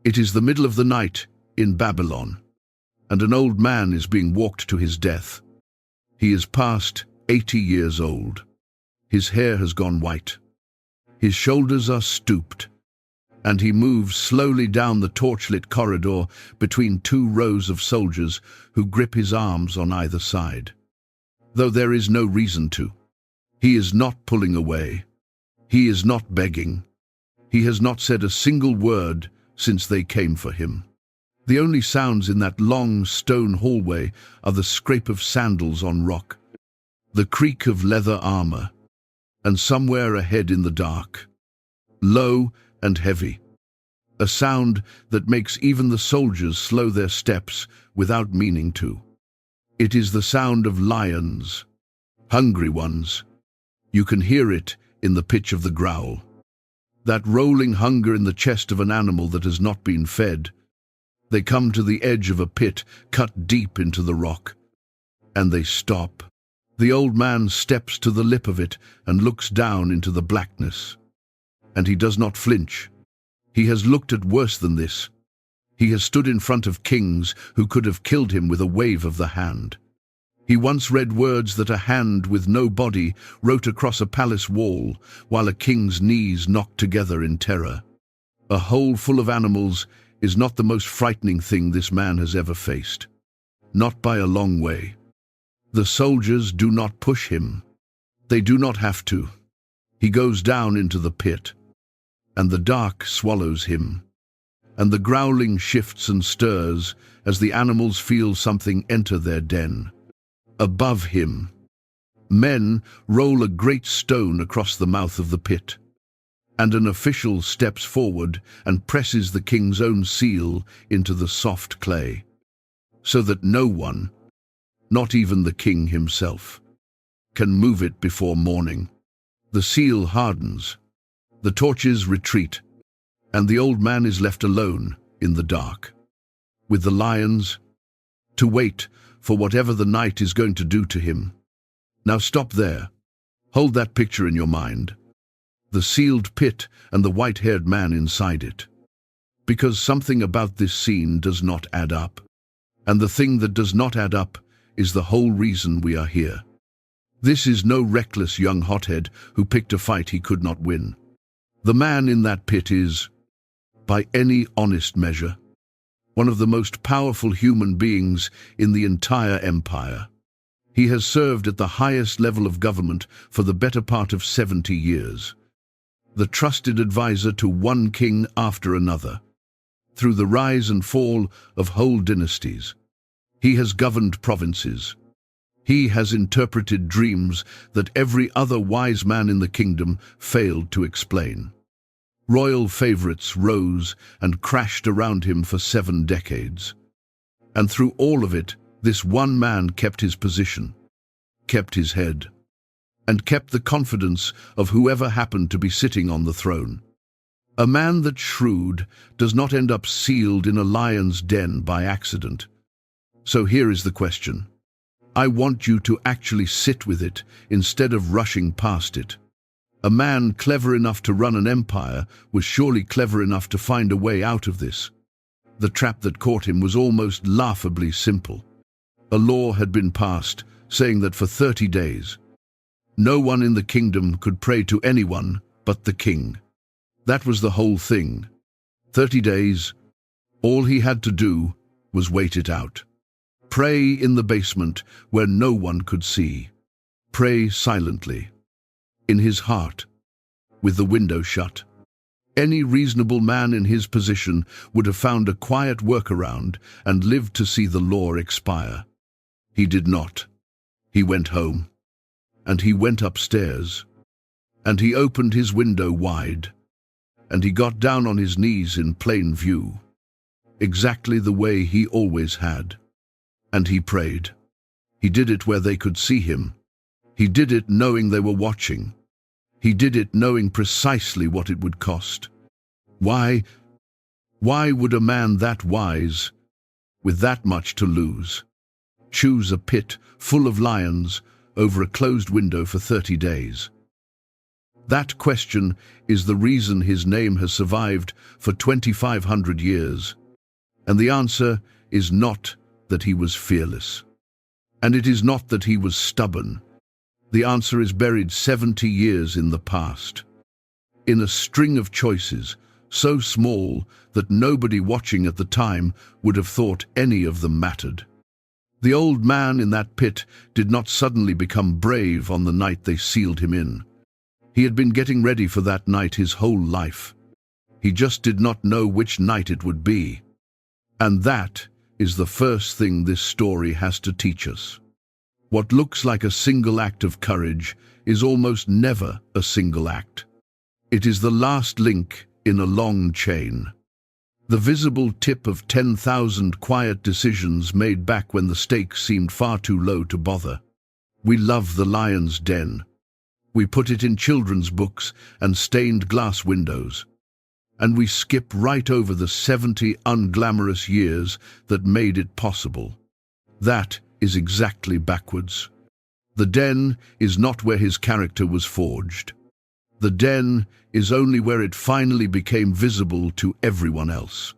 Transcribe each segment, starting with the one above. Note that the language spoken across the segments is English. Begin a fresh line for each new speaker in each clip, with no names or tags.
It is the middle of the night in Babylon, and an old man is being walked to his death. He is past 80 years old. His hair has gone white. His shoulders are stooped, and he moves slowly down the torchlit corridor between two rows of soldiers who grip his arms on either side. Though there is no reason to. He is not pulling away. He is not begging. He has not said a single word since they came for him. The only sounds in that long stone hallway are the scrape of sandals on rock, the creak of leather armor, and somewhere ahead in the dark, low and heavy, a sound that makes even the soldiers slow their steps without meaning to. It is the sound of lions, hungry ones. You can hear it in the pitch of the growl, that rolling hunger in the chest of an animal that has not been fed. They come to the edge of a pit cut deep into the rock, and they stop. The old man steps to the lip of it and looks down into the blackness. And he does not flinch. He has looked at worse than this. He has stood in front of kings who could have killed him with a wave of the hand. He once read words that a hand with no body wrote across a palace wall while a king's knees knocked together in terror. A hole full of animals is not the most frightening thing this man has ever faced. Not by a long way. The soldiers do not push him. They do not have to. He goes down into the pit, and the dark swallows him, and the growling shifts and stirs as the animals feel something enter their den. Above him, men roll a great stone across the mouth of the pit, and an official steps forward and presses the king's own seal into the soft clay, so that no one, not even the king himself, can move it before morning. The seal hardens, the torches retreat, and the old man is left alone in the dark, with the lions, to wait for whatever the night is going to do to him. Now stop there. Hold that picture in your mind. The sealed pit and the white-haired man inside it. Because something about this scene does not add up. And the thing that does not add up is the whole reason we are here. This is no reckless young hothead who picked a fight he could not win. The man in that pit is, by any honest measure, one of the most powerful human beings in the entire empire. He has served at the highest level of government for the better part of 70 years. The trusted advisor to one king after another. Through the rise and fall of whole dynasties, he has governed provinces. He has interpreted dreams that every other wise man in the kingdom failed to explain. Royal favorites rose and crashed around him for 7 decades. And through all of it, this one man kept his position, kept his head, and kept the confidence of whoever happened to be sitting on the throne. A man that's shrewd does not end up sealed in a lion's den by accident. So here is the question. I want you to actually sit with it instead of rushing past it. A man clever enough to run an empire was surely clever enough to find a way out of this. The trap that caught him was almost laughably simple. A law had been passed saying that for 30 days, no one in the kingdom could pray to anyone but the king. That was the whole thing. 30 days, all he had to do was wait it out. Pray in the basement where no one could see. Pray silently. In his heart, with the window shut. Any reasonable man in his position would have found a quiet workaround and lived to see the law expire. He did not. He went home, and he went upstairs, and he opened his window wide, and he got down on his knees in plain view, exactly the way he always had, and he prayed. He did it where they could see him. He did it knowing they were watching. He did it knowing precisely what it would cost. Why would a man that wise, with that much to lose, choose a pit full of lions over a closed window for 30 days? That question is the reason his name has survived for 2,500 years. And the answer is not that he was fearless. And it is not that he was stubborn. The answer is buried 70 years in the past. In a string of choices, so small that nobody watching at the time would have thought any of them mattered. The old man in that pit did not suddenly become brave on the night they sealed him in. He had been getting ready for that night his whole life. He just did not know which night it would be. And that is the first thing this story has to teach us. What looks like a single act of courage is almost never a single act. It is the last link in a long chain. The visible tip of 10,000 quiet decisions made back when the stakes seemed far too low to bother. We love The Lion's Den. We put it in children's books and stained glass windows. And we skip right over the 70 unglamorous years that made it possible. That is exactly backwards. The Den is not where his character was forged. The Den is only where it finally became visible to everyone else.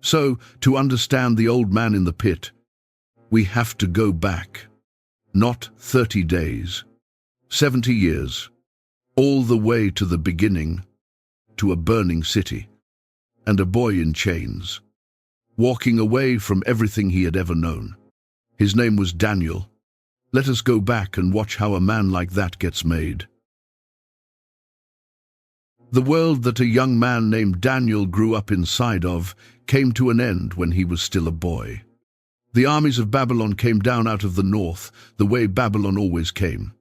So, to understand the old man in the pit, we have to go back. Not 30 days, 70 years, all the way to the beginning, to a burning city, and a boy in chains, walking away from everything he had ever known. His name was Daniel. Let us go back and watch how a man like that gets made. The world that a young man named Daniel grew up inside of came to an end when he was still a boy. The armies of Babylon came down out of the north, the way Babylon always came.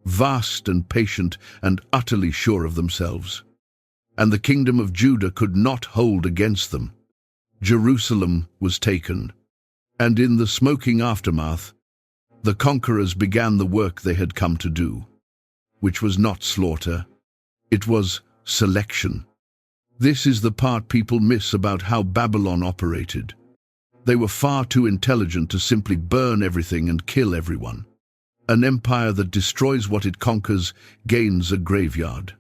Vast and patient and utterly sure of themselves. And the kingdom of Judah could not hold against them. Jerusalem was taken. And in the smoking aftermath, the conquerors began the work they had come to do, which was not slaughter. It was selection. This is the part people miss about how Babylon operated. They were far too intelligent to simply burn everything and kill everyone. An empire that destroys what it conquers gains a graveyard.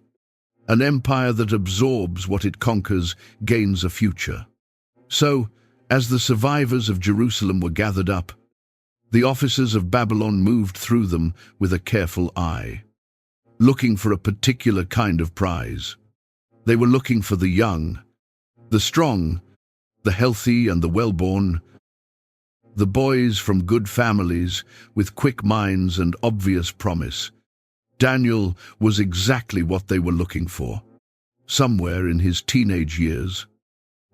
An empire that absorbs what it conquers gains a future. So, as the survivors of Jerusalem were gathered up, the officers of Babylon moved through them with a careful eye, looking for a particular kind of prize. They were looking for the young, the strong, the healthy and the well-born, the boys from good families with quick minds and obvious promise. Daniel was exactly what they were looking for. Somewhere in his teenage years,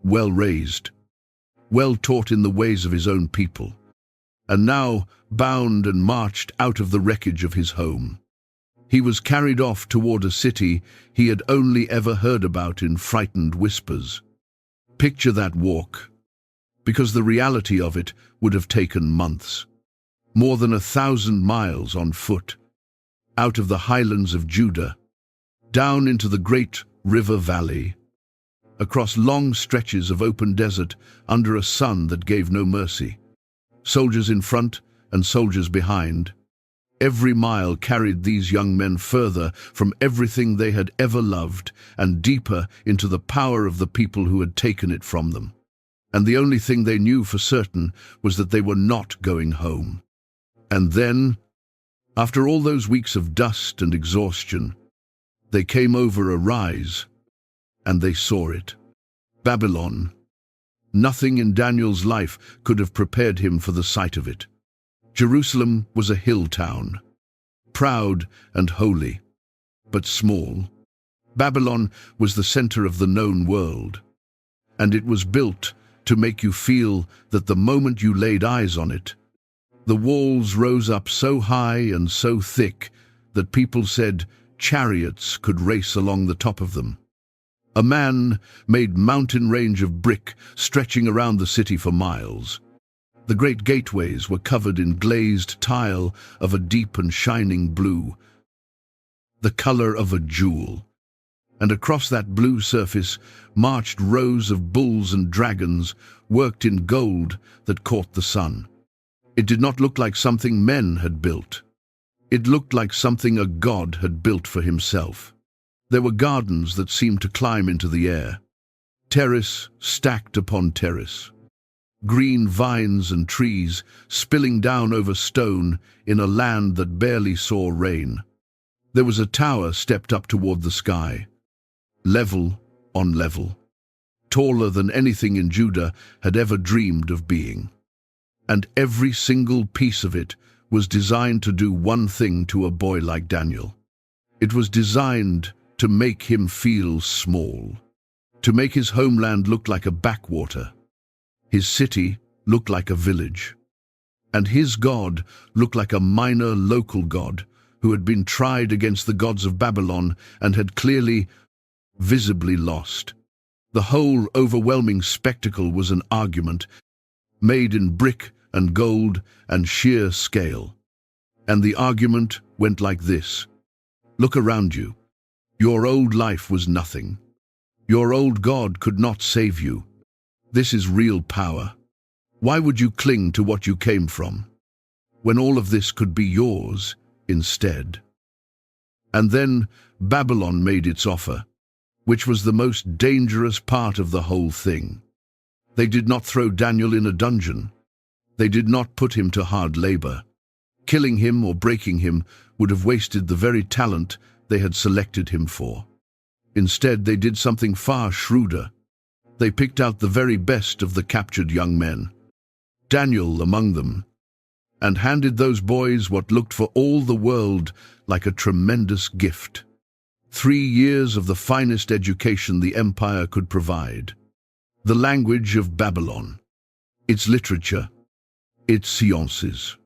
well-raised, well-taught in the ways of his own people, and now bound and marched out of the wreckage of his home. He was carried off toward a city he had only ever heard about in frightened whispers. Picture that walk, because the reality of it would have taken months, more than 1,000 miles on foot, out of the highlands of Judah, down into the great river valley, across long stretches of open desert under a sun that gave no mercy. Soldiers in front and soldiers behind. Every mile carried these young men further from everything they had ever loved and deeper into the power of the people who had taken it from them. And the only thing they knew for certain was that they were not going home. And then, after all those weeks of dust and exhaustion, they came over a rise, and they saw it. Babylon. Nothing in Daniel's life could have prepared him for the sight of it. Jerusalem was a hill town, proud and holy, but small. Babylon was the center of the known world, and it was built to make you feel that the moment you laid eyes on it, the walls rose up so high and so thick that people said chariots could race along the top of them. A man-made mountain range of brick stretching around the city for miles. The great gateways were covered in glazed tile of a deep and shining blue, the color of a jewel. And across that blue surface marched rows of bulls and dragons worked in gold that caught the sun. It did not look like something men had built. It looked like something a god had built for himself. There were gardens that seemed to climb into the air, terrace stacked upon terrace, green vines and trees spilling down over stone in a land that barely saw rain. There was a tower stepped up toward the sky, level on level, taller than anything in Judah had ever dreamed of being. And every single piece of it was designed to do one thing to a boy like Daniel. It was designed to make him feel small, to make his homeland look like a backwater, his city look like a village, and his God look like a minor local god who had been tried against the gods of Babylon and had clearly, visibly lost. The whole overwhelming spectacle was an argument made in brick and gold and sheer scale. And the argument went like this: look around you. Your old life was nothing. Your old God could not save you. This is real power. Why would you cling to what you came from, when all of this could be yours instead? And then Babylon made its offer, which was the most dangerous part of the whole thing. They did not throw Daniel in a dungeon. They did not put him to hard labor. Killing him or breaking him would have wasted the very talent they had selected him for. Instead, they did something far shrewder. They picked out the very best of the captured young men, Daniel among them, and handed those boys what looked for all the world like a tremendous gift. 3 years of the finest education the empire could provide. The language of Babylon, its literature, its sciences,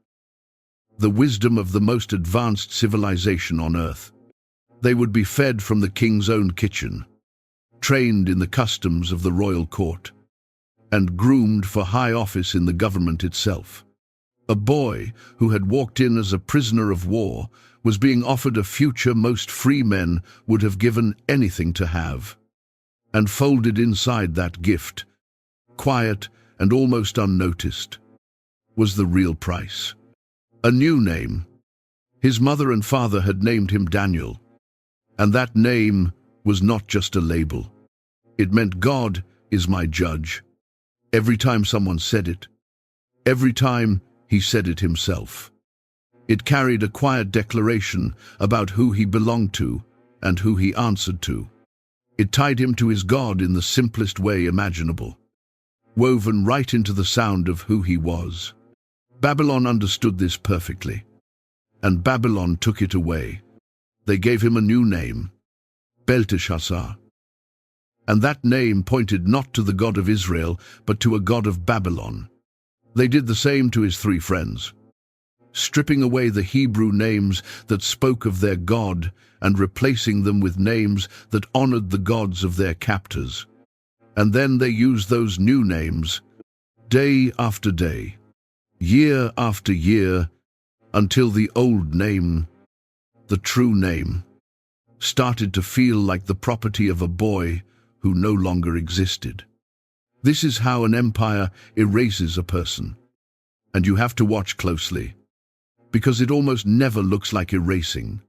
the wisdom of the most advanced civilization on earth. They would be fed from the king's own kitchen, trained in the customs of the royal court, and groomed for high office in the government itself. A boy who had walked in as a prisoner of war was being offered a future most free men would have given anything to have. And folded inside that gift, quiet and almost unnoticed, was the real price. A new name. His mother and father had named him Daniel, and that name was not just a label. It meant God is my judge. Every time someone said it, every time he said it himself. It carried a quiet declaration about who he belonged to and who he answered to. It tied him to his God in the simplest way imaginable, woven right into the sound of who he was. Babylon understood this perfectly, and Babylon took it away. They gave him a new name, Belteshazzar. And that name pointed not to the God of Israel, but to a God of Babylon. They did the same to his 3 friends, stripping away the Hebrew names that spoke of their God and replacing them with names that honored the gods of their captors. And then they used those new names, day after day, year after year, until the old name, the true name, started to feel like the property of a boy who no longer existed. This is how an empire erases a person. And you have to watch closely, because it almost never looks like erasing.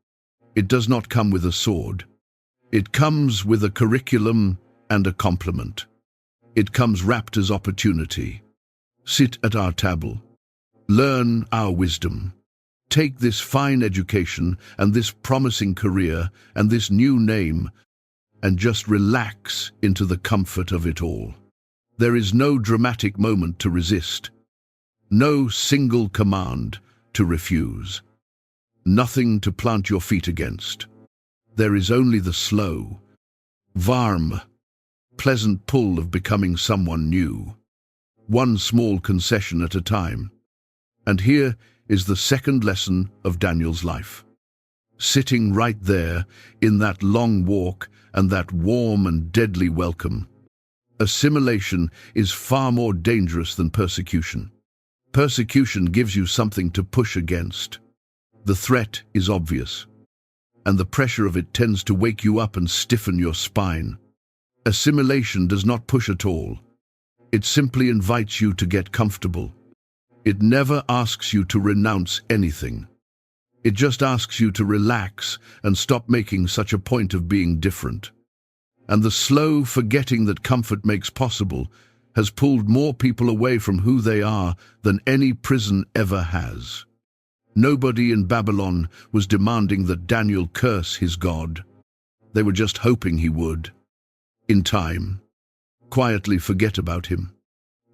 It does not come with a sword. It comes with a curriculum and a compliment. It comes wrapped as opportunity. Sit at our table. Learn our wisdom. Take this fine education and this promising career and this new name and just relax into the comfort of it all. There is no dramatic moment to resist, no single command to refuse, nothing to plant your feet against. There is only the slow, warm, pleasant pull of becoming someone new, one small concession at a time. And here is the second lesson of Daniel's life. Sitting right there in that long walk and that warm and deadly welcome. Assimilation is far more dangerous than persecution. Persecution gives you something to push against. The threat is obvious, and the pressure of it tends to wake you up and stiffen your spine. Assimilation does not push at all. It simply invites you to get comfortable. It never asks you to renounce anything. It just asks you to relax and stop making such a point of being different. And the slow forgetting that comfort makes possible has pulled more people away from who they are than any prison ever has. Nobody in Babylon was demanding that Daniel curse his God. They were just hoping he would, in time, quietly forget about him.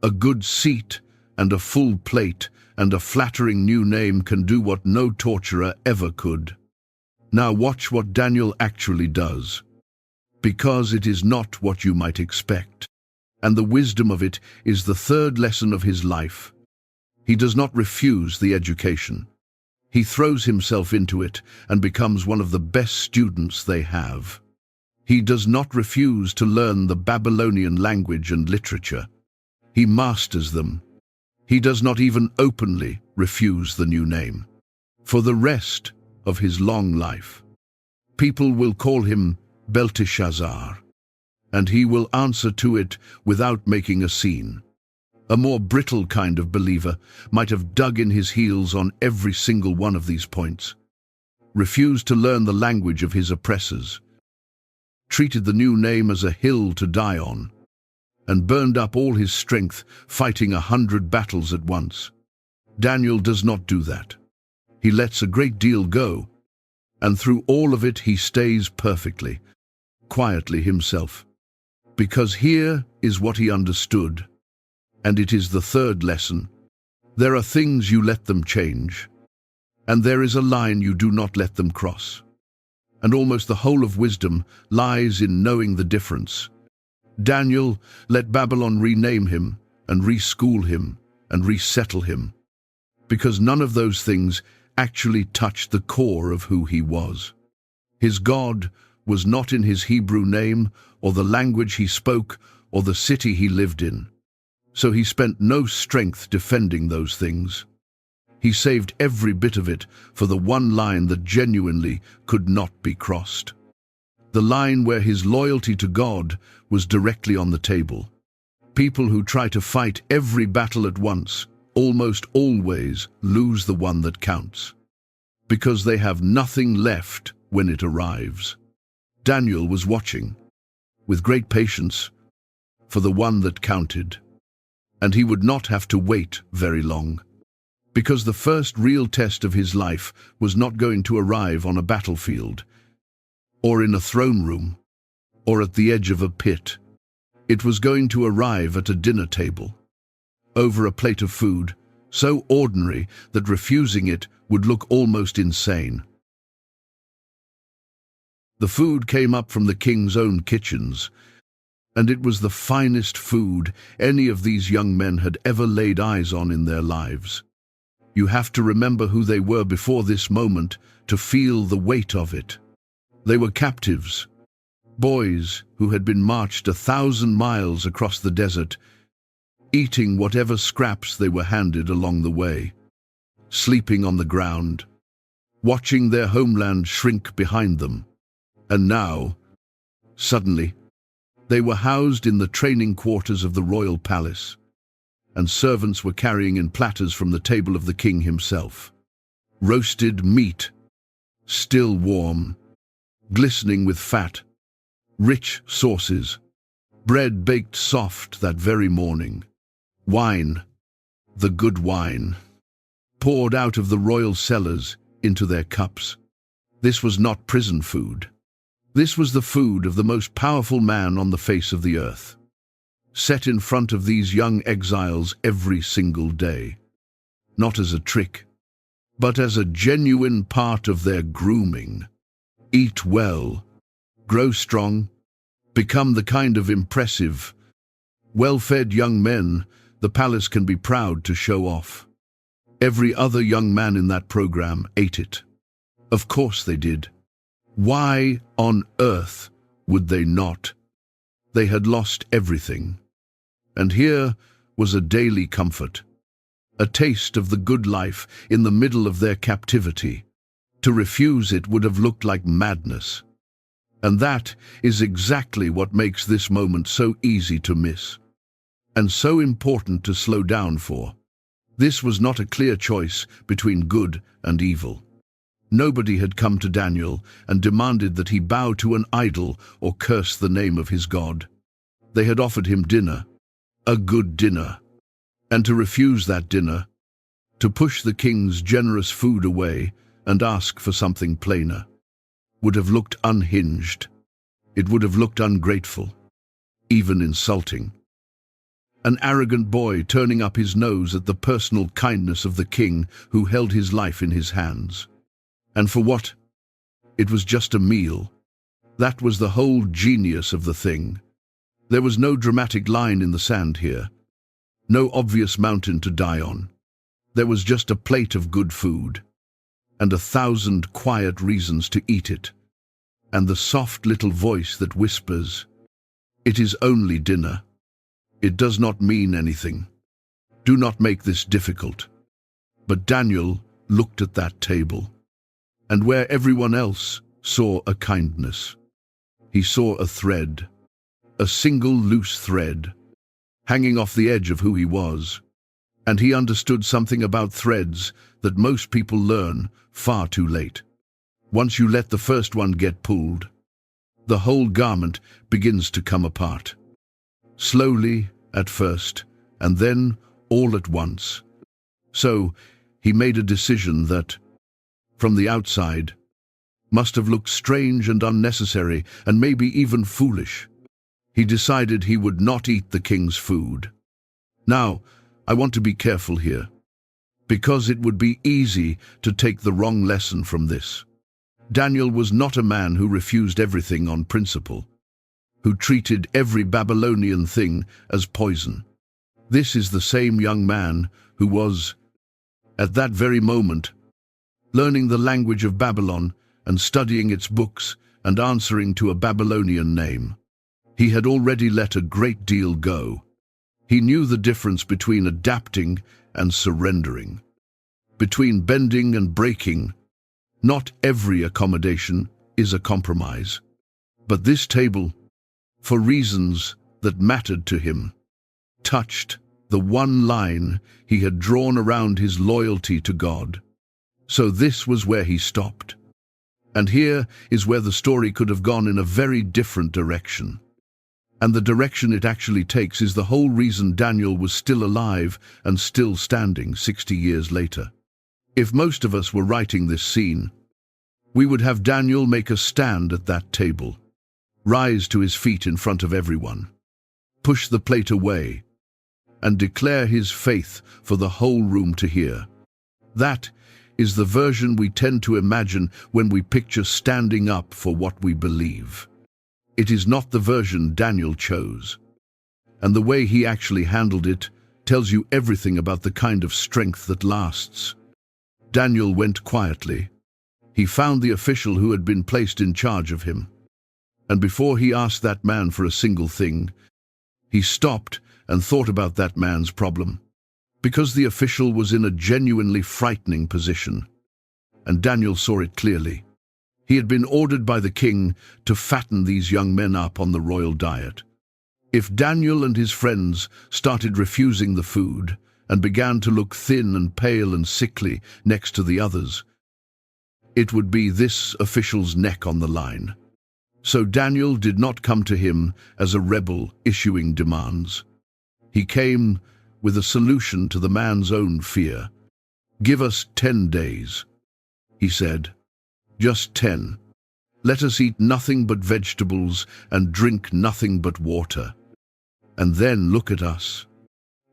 A good seat and a full plate and a flattering new name can do what no torturer ever could. Now watch what Daniel actually does, because it is not what you might expect. And the wisdom of it is the third lesson of his life. He does not refuse the education. He throws himself into it and becomes one of the best students they have. He does not refuse to learn the Babylonian language and literature. He masters them. He does not even openly refuse the new name. For the rest of his long life, people will call him Belteshazzar, and he will answer to it without making a scene. A more brittle kind of believer might have dug in his heels on every single one of these points, refused to learn the language of his oppressors, treated the new name as a hill to die on, and burned up all his strength fighting 100 battles at once. Daniel does not do that. He lets a great deal go, and through all of it he stays perfectly, quietly himself. Because here is what he understood, and it is the third lesson. There are things you let them change, and there is a line you do not let them cross. And almost the whole of wisdom lies in knowing the difference. Daniel let Babylon rename him and reschool him and resettle him, because none of those things actually touched the core of who he was. His God was not in his Hebrew name or the language he spoke or the city he lived in. So he spent no strength defending those things. He saved every bit of it for the one line that genuinely could not be crossed. The line where his loyalty to God was directly on the table. People who try to fight every battle at once almost always lose the one that counts, because they have nothing left when it arrives. Daniel was watching, with great patience, for the one that counted. And he would not have to wait very long, because the first real test of his life was not going to arrive on a battlefield, or in a throne room, or at the edge of a pit. It was going to arrive at a dinner table, over a plate of food, so ordinary that refusing it would look almost insane. The food came up from the king's own kitchens, and it was the finest food any of these young men had ever laid eyes on in their lives. You have to remember who they were before this moment to feel the weight of it. They were captives, boys who had been marched 1,000 miles across the desert, eating whatever scraps they were handed along the way, sleeping on the ground, watching their homeland shrink behind them. And now, suddenly, they were housed in the training quarters of the royal palace, and servants were carrying in platters from the table of the king himself. Roasted meat, still warm, glistening with fat, rich sauces, bread baked soft that very morning, wine, the good wine, poured out of the royal cellars into their cups. This was not prison food. This was the food of the most powerful man on the face of the earth, set in front of these young exiles every single day, not as a trick, but as a genuine part of their grooming. Eat well, grow strong, become the kind of impressive, well-fed young men the palace can be proud to show off. Every other young man in that program ate it. Of course they did. Why on earth would they not? They had lost everything. And here was a daily comfort, a taste of the good life in the middle of their captivity. To refuse it would have looked like madness. And that is exactly what makes this moment so easy to miss, and so important to slow down for. This was not a clear choice between good and evil. Nobody had come to Daniel and demanded that he bow to an idol or curse the name of his God. They had offered him dinner, a good dinner, and to refuse that dinner, to push the king's generous food away and ask for something plainer, would have looked unhinged. It would have looked ungrateful, even insulting. An arrogant boy turning up his nose at the personal kindness of the king who held his life in his hands. And for what? It was just a meal. That was the whole genius of the thing. There was no dramatic line in the sand here, no obvious mountain to die on. There was just a plate of good food, and 1,000 quiet reasons to eat it, and the soft little voice that whispers, "It is only dinner. It does not mean anything. Do not make this difficult." But Daniel looked at that table, and where everyone else saw a kindness, he saw a thread, a single loose thread, hanging off the edge of who he was. And he understood something about threads that most people learn far too late. Once you let the first one get pulled, the whole garment begins to come apart. Slowly at first, and then all at once. So he made a decision that, from the outside, must have looked strange and unnecessary and maybe even foolish. He decided he would not eat the king's food. Now, I want to be careful here, because it would be easy to take the wrong lesson from this. Daniel was not a man who refused everything on principle, who treated every Babylonian thing as poison. This is the same young man who was, at that very moment, learning the language of Babylon and studying its books and answering to a Babylonian name. He had already let a great deal go. He knew the difference between adapting and surrendering, between bending and breaking. Not every accommodation is a compromise. But this table, for reasons that mattered to him, touched the one line he had drawn around his loyalty to God. So this was where he stopped. And here is where the story could have gone in a very different direction. And the direction it actually takes is the whole reason Daniel was still alive and still standing 60 years later. If most of us were writing this scene, we would have Daniel make a stand at that table, rise to his feet in front of everyone, push the plate away, and declare his faith for the whole room to hear. That is the version we tend to imagine when we picture standing up for what we believe. It is not the version Daniel chose. And the way he actually handled it tells you everything about the kind of strength that lasts. Daniel went quietly. He found the official who had been placed in charge of him. And before he asked that man for a single thing, he stopped and thought about that man's problem. Because the official was in a genuinely frightening position. And Daniel saw it clearly. He had been ordered by the king to fatten these young men up on the royal diet. If Daniel and his friends started refusing the food and began to look thin and pale and sickly next to the others, it would be this official's neck on the line. So Daniel did not come to him as a rebel issuing demands. He came with a solution to the man's own fear. "Give us 10 days," he said. "Just 10. Let us eat nothing but vegetables and drink nothing but water. And then look at us.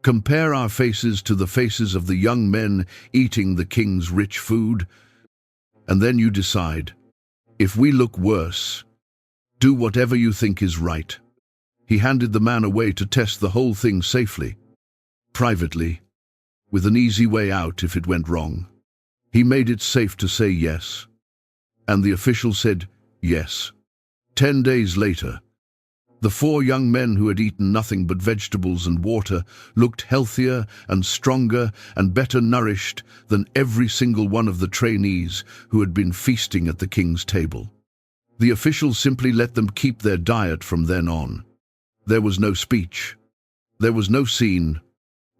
Compare our faces to the faces of the young men eating the king's rich food. And then you decide. If we look worse, do whatever you think is right." He handed the man away to test the whole thing safely, privately, with an easy way out if it went wrong. He made it safe to say yes. And the official said yes. 10 days later, the 4 young men who had eaten nothing but vegetables and water looked healthier and stronger and better nourished than every single one of the trainees who had been feasting at the king's table. The official simply let them keep their diet from then on. There was no speech. There was no scene.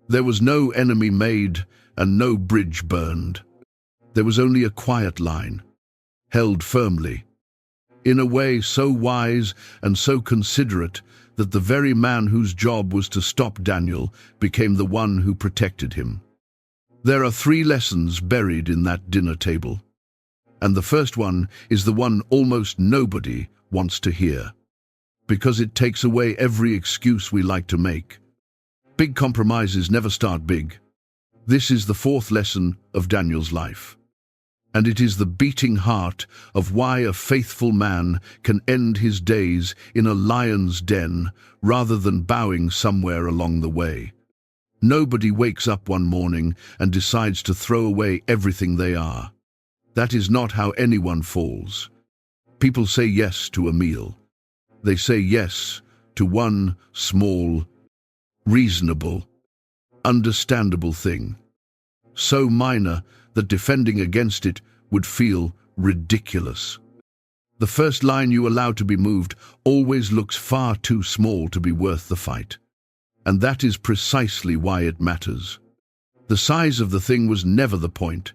There was no enemy made and no bridge burned. There was only a quiet line, held firmly, in a way so wise and so considerate that the very man whose job was to stop Daniel became the one who protected him. There are 3 lessons buried in that dinner table, and the first one is the one almost nobody wants to hear, because it takes away every excuse we like to make. Big compromises never start big. This is the 4th lesson of Daniel's life. And it is the beating heart of why a faithful man can end his days in a lion's den rather than bowing somewhere along the way. Nobody wakes up one morning and decides to throw away everything they are. That is not how anyone falls. People say yes to a meal. They say yes to one small, reasonable, understandable thing, so minor that defending against it would feel ridiculous. The first line you allow to be moved always looks far too small to be worth the fight. And that is precisely why it matters. The size of the thing was never the point.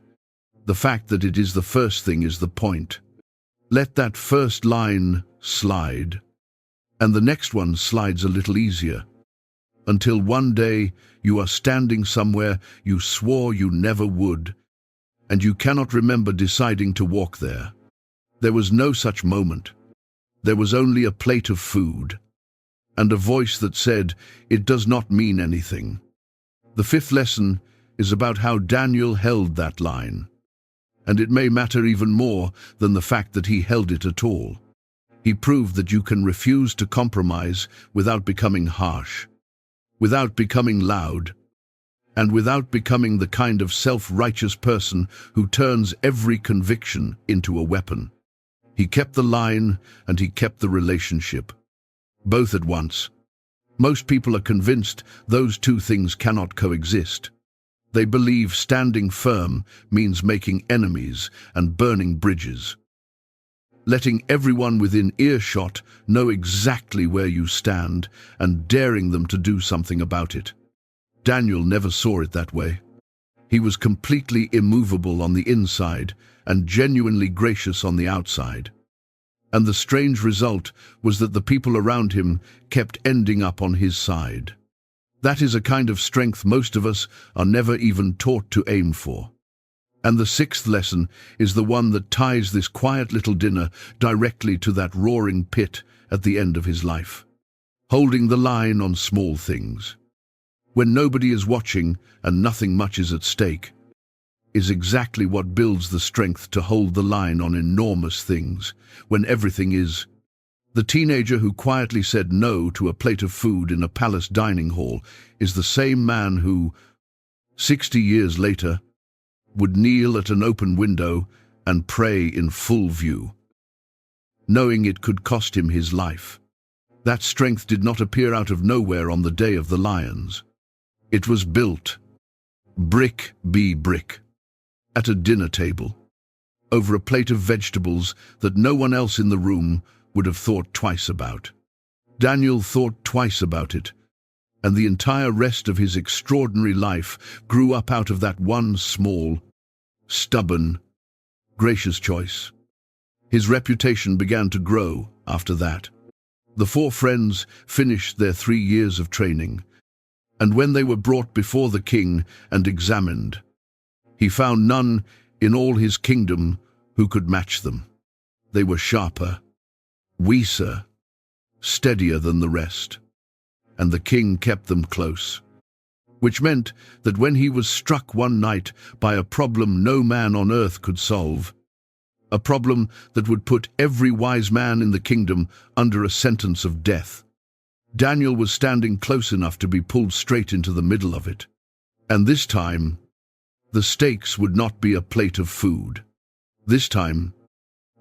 The fact that it is the first thing is the point. Let that first line slide, and the next one slides a little easier, until one day you are standing somewhere you swore you never would, and you cannot remember deciding to walk there. There was no such moment. There was only a plate of food, and a voice that said, "It does not mean anything." The 5th lesson is about how Daniel held that line, and it may matter even more than the fact that he held it at all. He proved that you can refuse to compromise without becoming harsh, without becoming loud, and without becoming the kind of self-righteous person who turns every conviction into a weapon. He kept the line and he kept the relationship, both at once. Most people are convinced those 2 things cannot coexist. They believe standing firm means making enemies and burning bridges, letting everyone within earshot know exactly where you stand and daring them to do something about it. Daniel never saw it that way. He was completely immovable on the inside and genuinely gracious on the outside. And the strange result was that the people around him kept ending up on his side. That is a kind of strength most of us are never even taught to aim for. And the 6th lesson is the one that ties this quiet little dinner directly to that roaring pit at the end of his life. Holding the line on small things, when nobody is watching and nothing much is at stake, is exactly what builds the strength to hold the line on enormous things, when everything is. The teenager who quietly said no to a plate of food in a palace dining hall is the same man who, 60 years later, would kneel at an open window and pray in full view, knowing it could cost him his life. That strength did not appear out of nowhere on the day of the lions. It was built, brick by brick, at a dinner table, over a plate of vegetables that no one else in the room would have thought twice about. Daniel thought twice about it, and the entire rest of his extraordinary life grew up out of that one small, stubborn, gracious choice. His reputation began to grow after that. The 4 friends finished their 3 years of training, and when they were brought before the king and examined, he found none in all his kingdom who could match them. They were sharper, weiser, steadier than the rest, and the king kept them close, which meant that when he was struck one night by a problem no man on earth could solve, a problem that would put every wise man in the kingdom under a sentence of death, Daniel was standing close enough to be pulled straight into the middle of it. And this time, the stakes would not be a plate of food. This time,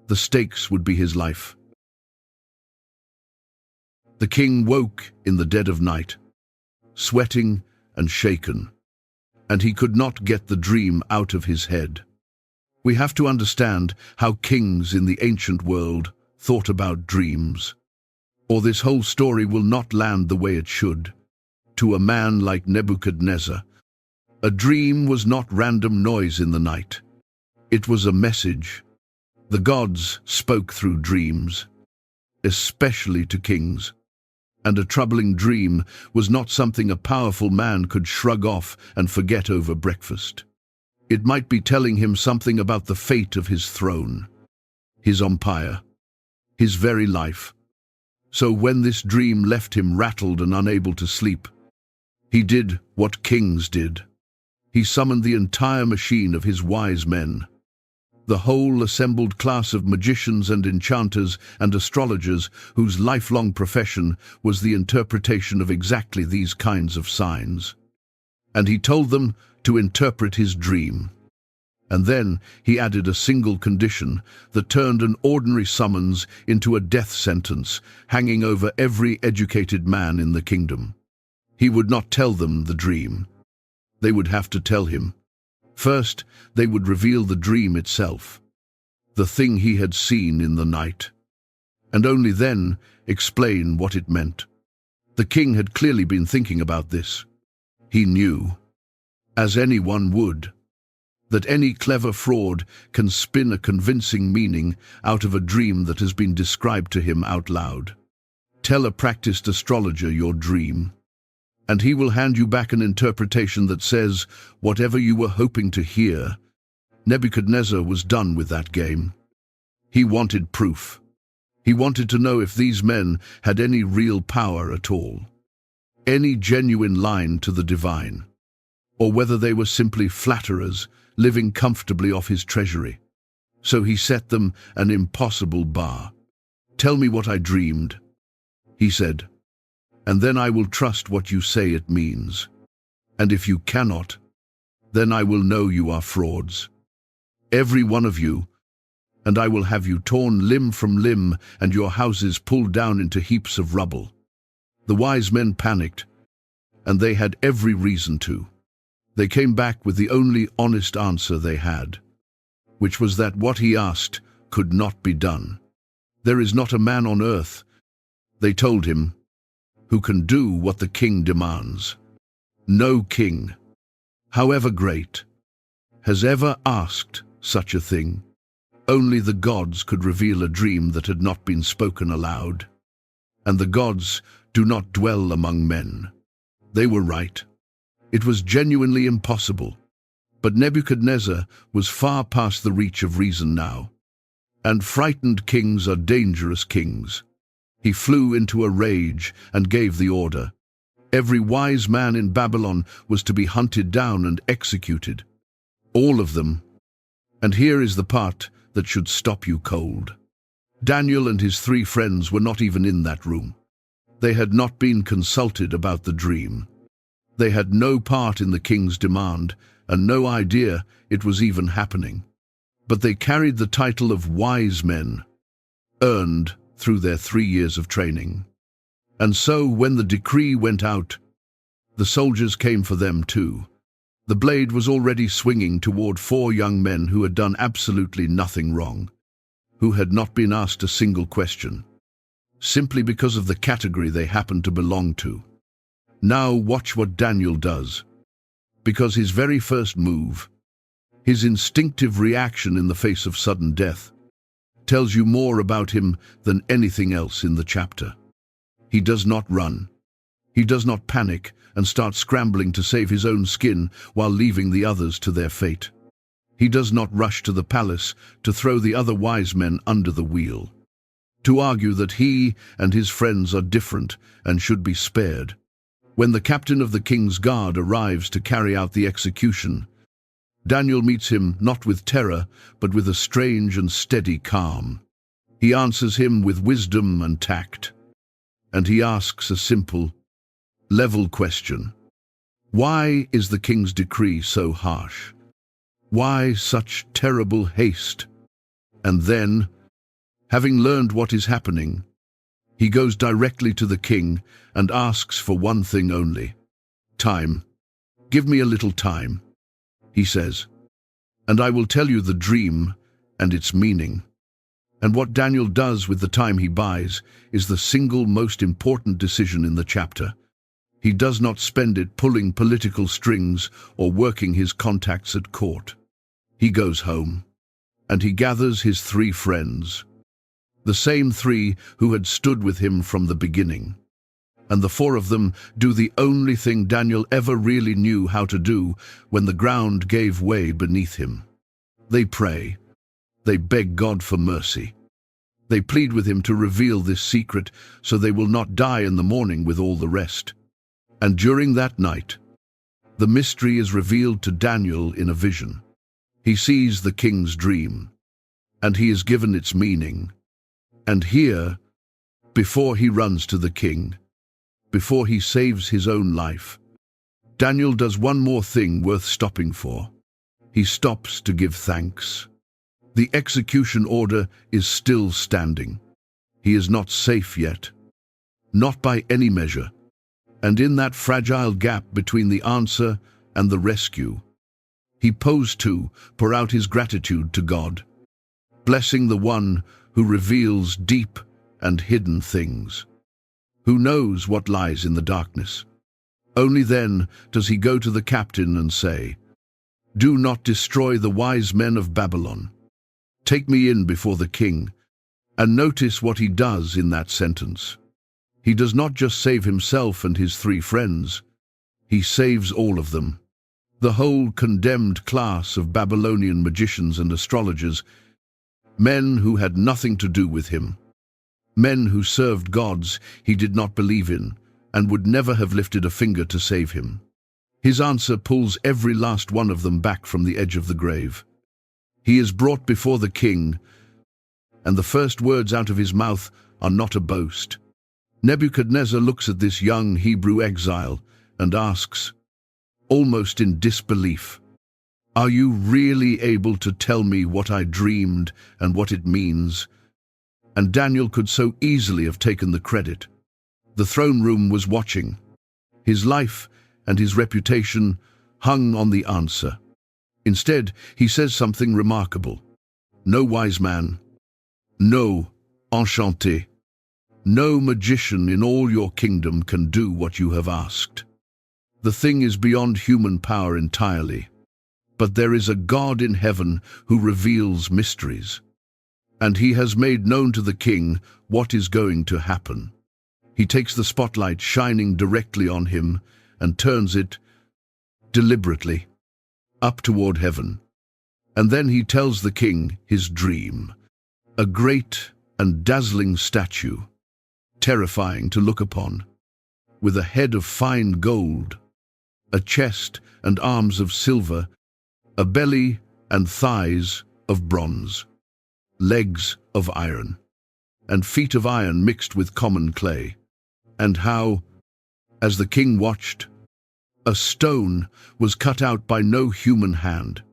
the stakes would be his life. The king woke in the dead of night, sweating and shaken, and he could not get the dream out of his head. We have to understand how kings in the ancient world thought about dreams, or this whole story will not land the way it should. To a man like Nebuchadnezzar, a dream was not random noise in the night. It was a message. The gods spoke through dreams, especially to kings. And a troubling dream was not something a powerful man could shrug off and forget over breakfast. It might be telling him something about the fate of his throne, his empire, his very life. So when this dream left him rattled and unable to sleep, he did what kings did. He summoned the entire machine of his wise men, the whole assembled class of magicians and enchanters and astrologers whose lifelong profession was the interpretation of exactly these kinds of signs. And he told them to interpret his dream. And then he added a single condition that turned an ordinary summons into a death sentence hanging over every educated man in the kingdom. He would not tell them the dream. They would have to tell him. First, they would reveal the dream itself, the thing he had seen in the night, and only then explain what it meant. The king had clearly been thinking about this. He knew, as anyone would, that any clever fraud can spin a convincing meaning out of a dream that has been described to him out loud. Tell a practiced astrologer your dream, and he will hand you back an interpretation that says whatever you were hoping to hear. Nebuchadnezzar was done with that game. He wanted proof. He wanted to know if these men had any real power at all, any genuine line to the divine, or whether they were simply flatterers living comfortably off his treasury. So he set them an impossible bar. "Tell me what I dreamed," he said, "and then I will trust what you say it means. And if you cannot, then I will know you are frauds, every one of you, and I will have you torn limb from limb and your houses pulled down into heaps of rubble." The wise men panicked, and they had every reason to. They came back with the only honest answer they had, which was that what he asked could not be done. "There is not a man on earth," they told him, "who can do what the king demands. No king, however great, has ever asked such a thing. Only the gods could reveal a dream that had not been spoken aloud. And the gods do not dwell among men." They were right. It was genuinely impossible. But Nebuchadnezzar was far past the reach of reason now. And frightened kings are dangerous kings. He flew into a rage and gave the order. Every wise man in Babylon was to be hunted down and executed. All of them. And here is the part that should stop you cold. Daniel and his 3 friends were not even in that room. They had not been consulted about the dream. They had no part in the king's demand and no idea it was even happening. But they carried the title of wise men, earned through their 3 years of training. And so when the decree went out, the soldiers came for them too. The blade was already swinging toward 4 young men who had done absolutely nothing wrong, who had not been asked a single question, simply because of the category they happened to belong to. Now watch what Daniel does, because his very first move, his instinctive reaction in the face of sudden death, tells you more about him than anything else in the chapter. He does not run. He does not panic and start scrambling to save his own skin while leaving the others to their fate. He does not rush to the palace to throw the other wise men under the wheel, to argue that he and his friends are different and should be spared. When the captain of the king's guard arrives to carry out the execution, Daniel meets him not with terror, but with a strange and steady calm. He answers him with wisdom and tact, and he asks a simple, level question. Why is the king's decree so harsh? Why such terrible haste? And then, having learned what is happening, he goes directly to the king and asks for one thing only. Time. "Give me a little time," he says, "and I will tell you the dream and its meaning." And what Daniel does with the time he buys is the single most important decision in the chapter. He does not spend it pulling political strings or working his contacts at court. He goes home. and he gathers his 3 friends, the same 3 who had stood with him from the beginning. And the 4 of them do the only thing Daniel ever really knew how to do when the ground gave way beneath him. They pray. They beg God for mercy. They plead with him to reveal this secret so they will not die in the morning with all the rest. And during that night, the mystery is revealed to Daniel in a vision. He sees the king's dream, and he is given its meaning. And here, before he runs to the king, before he saves his own life, Daniel does one more thing worth stopping for. He stops to give thanks. The execution order is still standing. He is not safe yet, not by any measure. And in that fragile gap between the answer and the rescue, he posed to pour out his gratitude to God, blessing the one who reveals deep and hidden things, who knows what lies in the darkness. Only then does he go to the captain and say, "Do not destroy the wise men of Babylon. Take me in before the king." And notice what he does in that sentence. He does not just save himself and his 3 friends, he saves all of them. The whole condemned class of Babylonian magicians and astrologers, men who had nothing to do with him, men who served gods he did not believe in and would never have lifted a finger to save him. His answer pulls every last one of them back from the edge of the grave. He is brought before the king, and the first words out of his mouth are not a boast. Nebuchadnezzar looks at this young Hebrew exile and asks, almost in disbelief, "Are you really able to tell me what I dreamed and what it means?" And Daniel could so easily have taken the credit. The throne room was watching. His life and his reputation hung on the answer. Instead, he says something remarkable. "No wise man, no enchanté, no magician in all your kingdom can do what you have asked. The thing is beyond human power entirely. But there is a God in heaven who reveals mysteries. And he has made known to the king what is going to happen." He takes the spotlight shining directly on him and turns it, deliberately, up toward heaven. And then he tells the king his dream. A great and dazzling statue, terrifying to look upon, with a head of fine gold, a chest and arms of silver, a belly and thighs of bronze, legs of iron, and feet of iron mixed with common clay. And how, as the king watched, a stone was cut out by no human hand,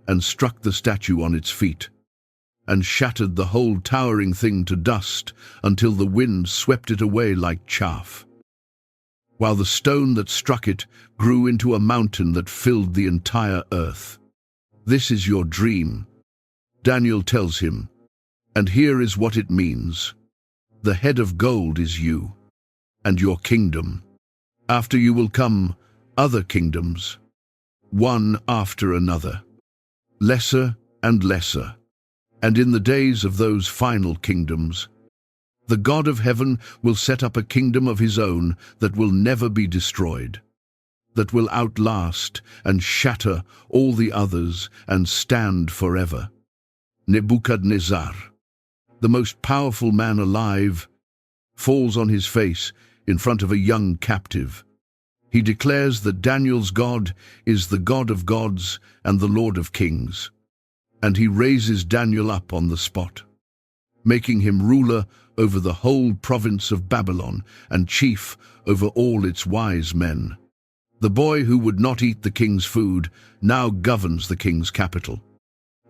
and struck the statue on its feet, and shattered the whole towering thing to dust until the wind swept it away like chaff, while the stone that struck it grew into a mountain that filled the entire earth. "This is your dream," Daniel tells him, "and here is what it means. The head of gold is you, and your kingdom. After you will come other kingdoms, one after another, lesser and lesser. And in the days of those final kingdoms, the God of heaven will set up a kingdom of his own that will never be destroyed, that will outlast and shatter all the others and stand forever." Nebuchadnezzar, the most powerful man alive, falls on his face in front of a young captive. He declares that Daniel's God is the God of gods and the Lord of kings, and he raises Daniel up on the spot, making him ruler over the whole province of Babylon and chief over all its wise men. The boy who would not eat the king's food now governs the king's capital.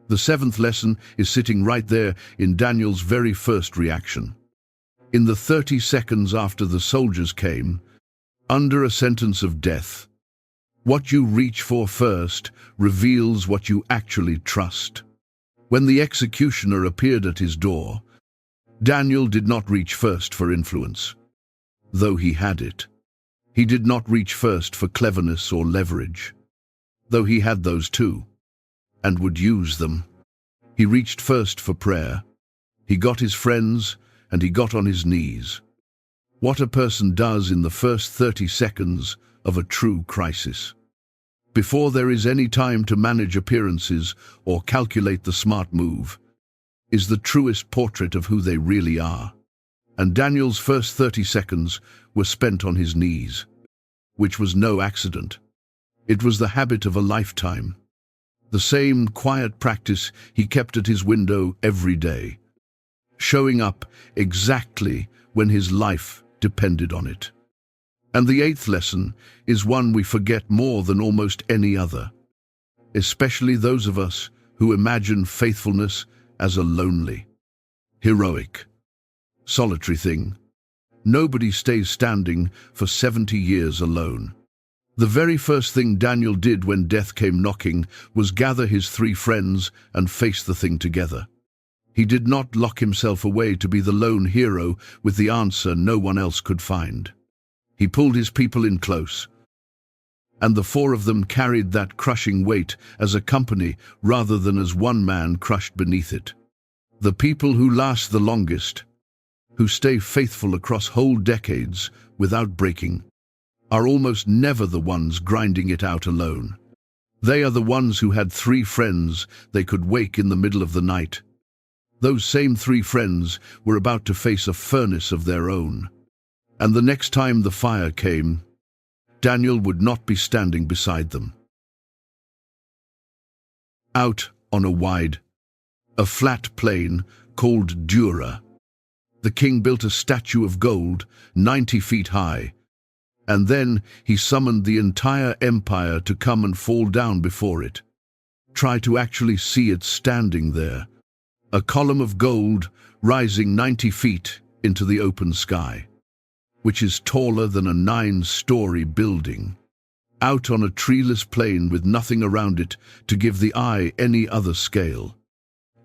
The 7th lesson is sitting right there in Daniel's very first reaction. In the 30 seconds after the soldiers came, under a sentence of death, what you reach for first reveals what you actually trust. When the executioner appeared at his door, Daniel did not reach first for influence, though he had it. He did not reach first for cleverness or leverage, though he had those too, and would use them. He reached first for prayer. He got his friends, and he got on his knees. What a person does in the first 30 seconds of a true crisis. Before there is any time to manage appearances or calculate the smart move, is the truest portrait of who they really are. And Daniel's first 30 seconds were spent on his knees, which was no accident. It was the habit of a lifetime. The same quiet practice he kept at his window every day, showing up exactly when his life depended on it. And the eighth lesson is one we forget more than almost any other, especially those of us who imagine faithfulness as a lonely, heroic, solitary thing. Nobody stays standing for 70 years alone. The very first thing Daniel did when death came knocking was gather his 3 friends and face the thing together. He did not lock himself away to be the lone hero with the answer no one else could find. He pulled his people in close, and the 4 of them carried that crushing weight as a company rather than as one man crushed beneath it. The people who last the longest, who stay faithful across whole decades without breaking, are almost never the ones grinding it out alone. They are the ones who had 3 friends they could wake in the middle of the night. Those same 3 friends were about to face a furnace of their own. And the next time the fire came, Daniel would not be standing beside them. Out on a flat plain called Dura, the king built a statue of gold 90 feet high, and then he summoned the entire empire to come and fall down before it. Try to actually see it standing there, a column of gold rising 90 feet into the open sky, which is taller than a 9-story building, out on a treeless plain with nothing around it to give the eye any other scale.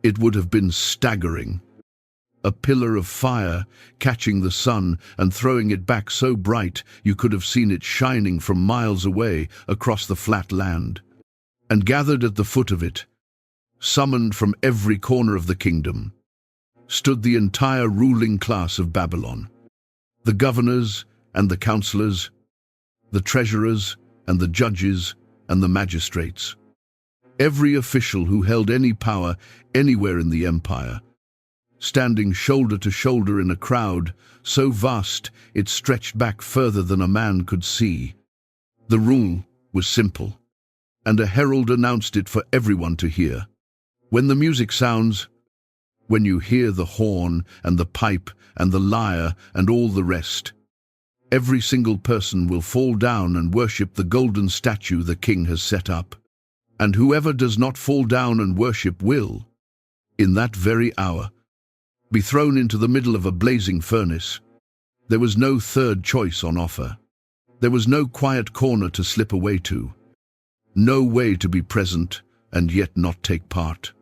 It would have been staggering. A pillar of fire catching the sun and throwing it back so bright you could have seen it shining from miles away across the flat land. And gathered at the foot of it, summoned from every corner of the kingdom, stood the entire ruling class of Babylon. The governors and the counselors, the treasurers and the judges and the magistrates. Every official who held any power anywhere in the empire, standing shoulder to shoulder in a crowd so vast it stretched back further than a man could see. The rule was simple, and a herald announced it for everyone to hear. When the music sounds, when you hear the horn and the pipe and the lyre and all the rest, every single person will fall down and worship the golden statue the king has set up. And whoever does not fall down and worship will, in that very hour, be thrown into the middle of a blazing furnace. There was no third choice on offer. There was no quiet corner to slip away to. No way to be present and yet not take part.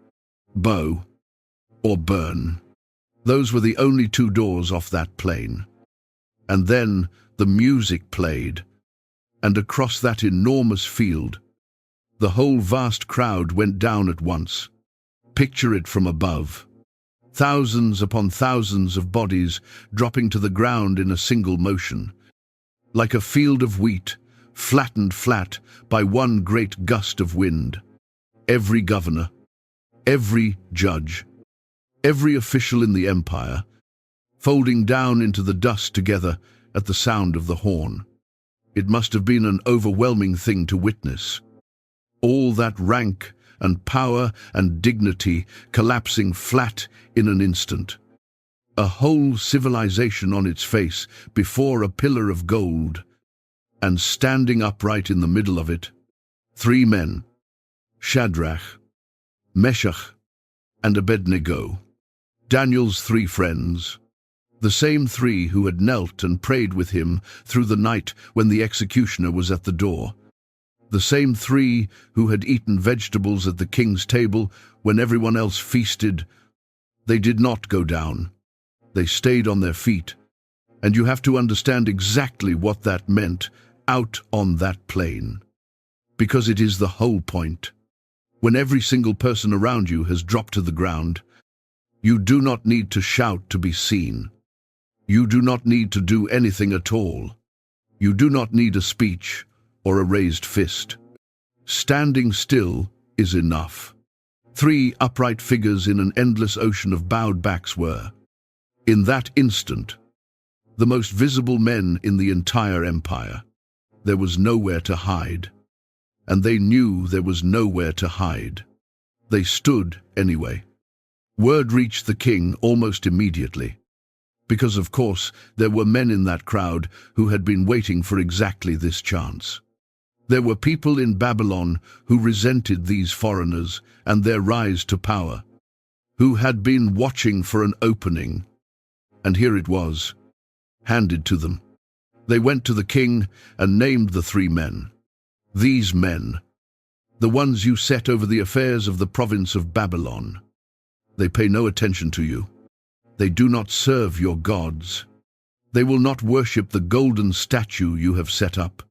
Bow or burn. Those were the only 2 doors off that plain. And then the music played, and across that enormous field, the whole vast crowd went down at once. Picture it from above. Thousands upon thousands of bodies dropping to the ground in a single motion, like a field of wheat, flattened flat by one great gust of wind. Every governor, every judge, every official in the empire, folding down into the dust together at the sound of the horn. It must have been an overwhelming thing to witness. All that rank and power and dignity collapsing flat in an instant. A whole civilization on its face before a pillar of gold, and standing upright in the middle of it, 3 men, Shadrach, Meshach, and Abednego, Daniel's 3 friends, the same 3 who had knelt and prayed with him through the night when the executioner was at the door. The same 3 who had eaten vegetables at the king's table when everyone else feasted. They did not go down. They stayed on their feet. And you have to understand exactly what that meant out on that plain. Because it is the whole point. when every single person around you has dropped to the ground, you do not need to shout to be seen. You do not need to do anything at all. You do not need a speech or a raised fist. Standing still is enough. 3 upright figures in an endless ocean of bowed backs were, in that instant, the most visible men in the entire empire. There was nowhere to hide, and they knew there was nowhere to hide. They stood anyway. Word reached the king almost immediately, because of course there were men in that crowd who had been waiting for exactly this chance. There were people in Babylon who resented these foreigners and their rise to power, who had been watching for an opening, and here it was, handed to them. They went to the king and named the 3 men. These men, the ones you set over the affairs of the province of Babylon. They pay no attention to you. They do not serve your gods. They will not worship the golden statue you have set up.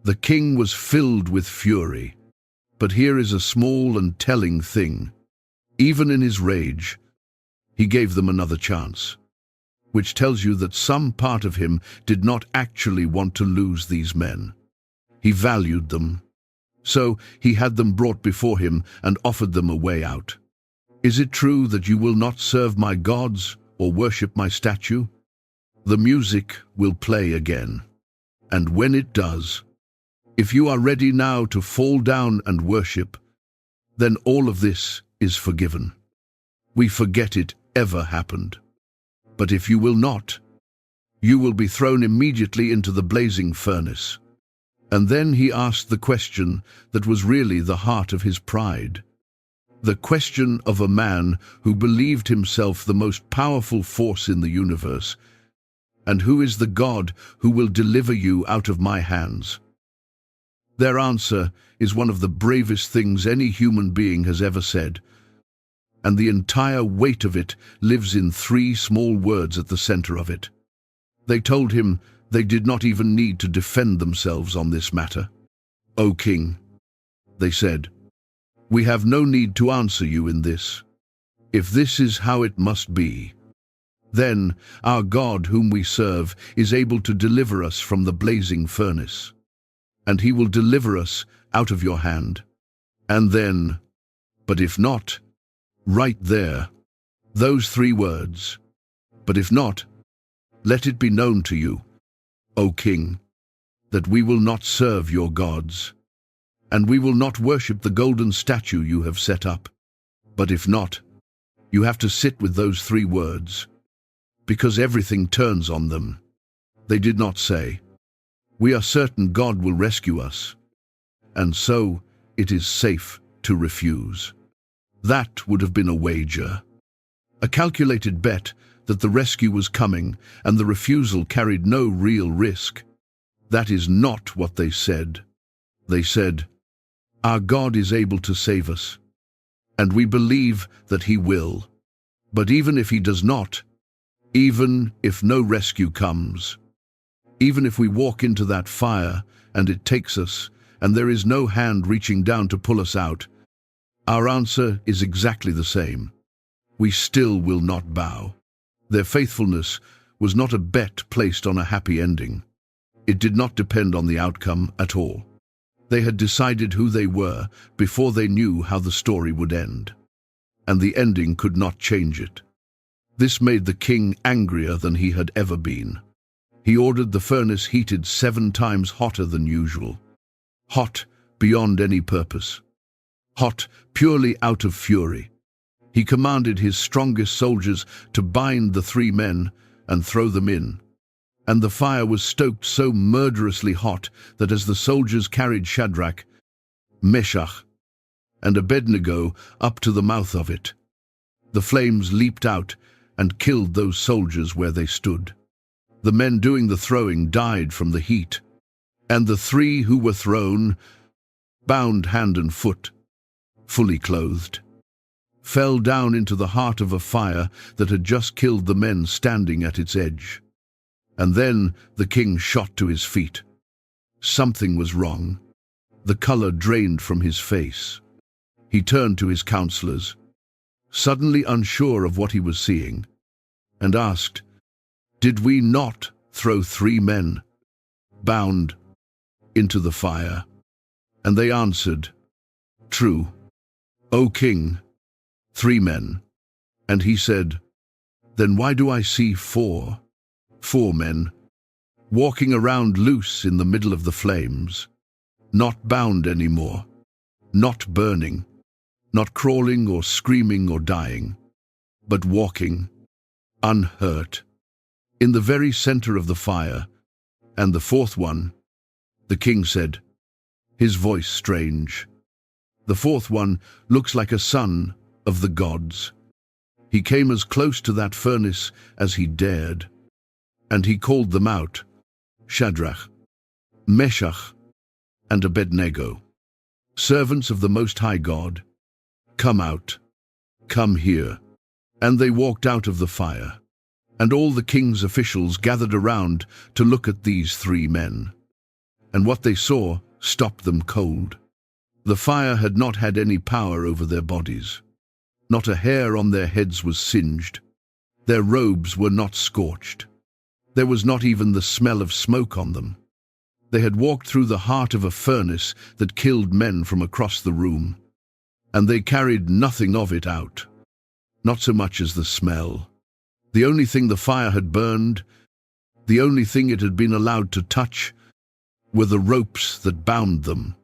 The king was filled with fury. But here is a small and telling thing. Even in his rage, he gave them another chance, which tells you that some part of him did not actually want to lose these men. He valued them. So he had them brought before him and offered them a way out. Is it true that you will not serve my gods or worship my statue? The music will play again. And when it does, if you are ready now to fall down and worship, then all of this is forgiven. We forget it ever happened. But if you will not, you will be thrown immediately into the blazing furnace. And then he asked the question that was really the heart of his pride. The question of a man who believed himself the most powerful force in the universe, and who is the God who will deliver you out of my hands. Their answer is one of the bravest things any human being has ever said, and the entire weight of it lives in 3 small words at the center of it. They told him they did not even need to defend themselves on this matter. "O king," they said, "we have no need to answer you in this. If this is how it must be, then our God whom we serve is able to deliver us from the blazing furnace, and he will deliver us out of your hand. And then, but if not," right there, those 3 words, "but if not, let it be known to you, O king, that we will not serve your gods, and we will not worship the golden statue you have set up. But if not, you have to sit with those 3 words, because everything turns on them." They did not say, "We are certain God will rescue us, and so it is safe to refuse." That would have been a wager, a calculated bet that the rescue was coming and the refusal carried no real risk. That is not what they said. They said, "Our God is able to save us, and we believe that he will. But even if he does not, even if no rescue comes, even if we walk into that fire and it takes us and there is no hand reaching down to pull us out, our answer is exactly the same. We still will not bow." Their faithfulness was not a bet placed on a happy ending. It did not depend on the outcome at all. They had decided who they were before they knew how the story would end, and the ending could not change it. This made the king angrier than he had ever been. He ordered the furnace heated 7 times hotter than usual, hot beyond any purpose, hot purely out of fury. He commanded his strongest soldiers to bind the 3 men and throw them in, and the fire was stoked so murderously hot that as the soldiers carried Shadrach, Meshach, and Abednego up to the mouth of it, the flames leaped out and killed those soldiers where they stood. The men doing the throwing died from the heat, and the 3 who were thrown, bound hand and foot, fully clothed, fell down into the heart of a fire that had just killed the men standing at its edge. And then the king shot to his feet. Something was wrong. The color drained from his face. He turned to his counselors, suddenly unsure of what he was seeing, and asked, "Did we not throw 3 men, bound, into the fire?" And they answered, "True, O king, 3 men." And he said, "Then why do I see 4 men, walking around loose in the middle of the flames, not bound anymore, not burning, not crawling or screaming or dying, but walking, unhurt, in the very center of the fire?" And the 4th one, the king said, his voice strange, "The 4th one looks like a son of the gods. He came as close to that furnace as he dared, and he called them out, Shadrach, Meshach, and Abednego, servants of the Most High God. Come out, come here." And they walked out of the fire, and all the king's officials gathered around to look at these 3 men. And what they saw stopped them cold. The fire had not had any power over their bodies. Not a hair on their heads was singed. Their robes were not scorched. There was not even the smell of smoke on them. They had walked through the heart of a furnace that killed men from across the room, and they carried nothing of it out, not so much as the smell. The only thing the fire had burned, the only thing it had been allowed to touch, were the ropes that bound them.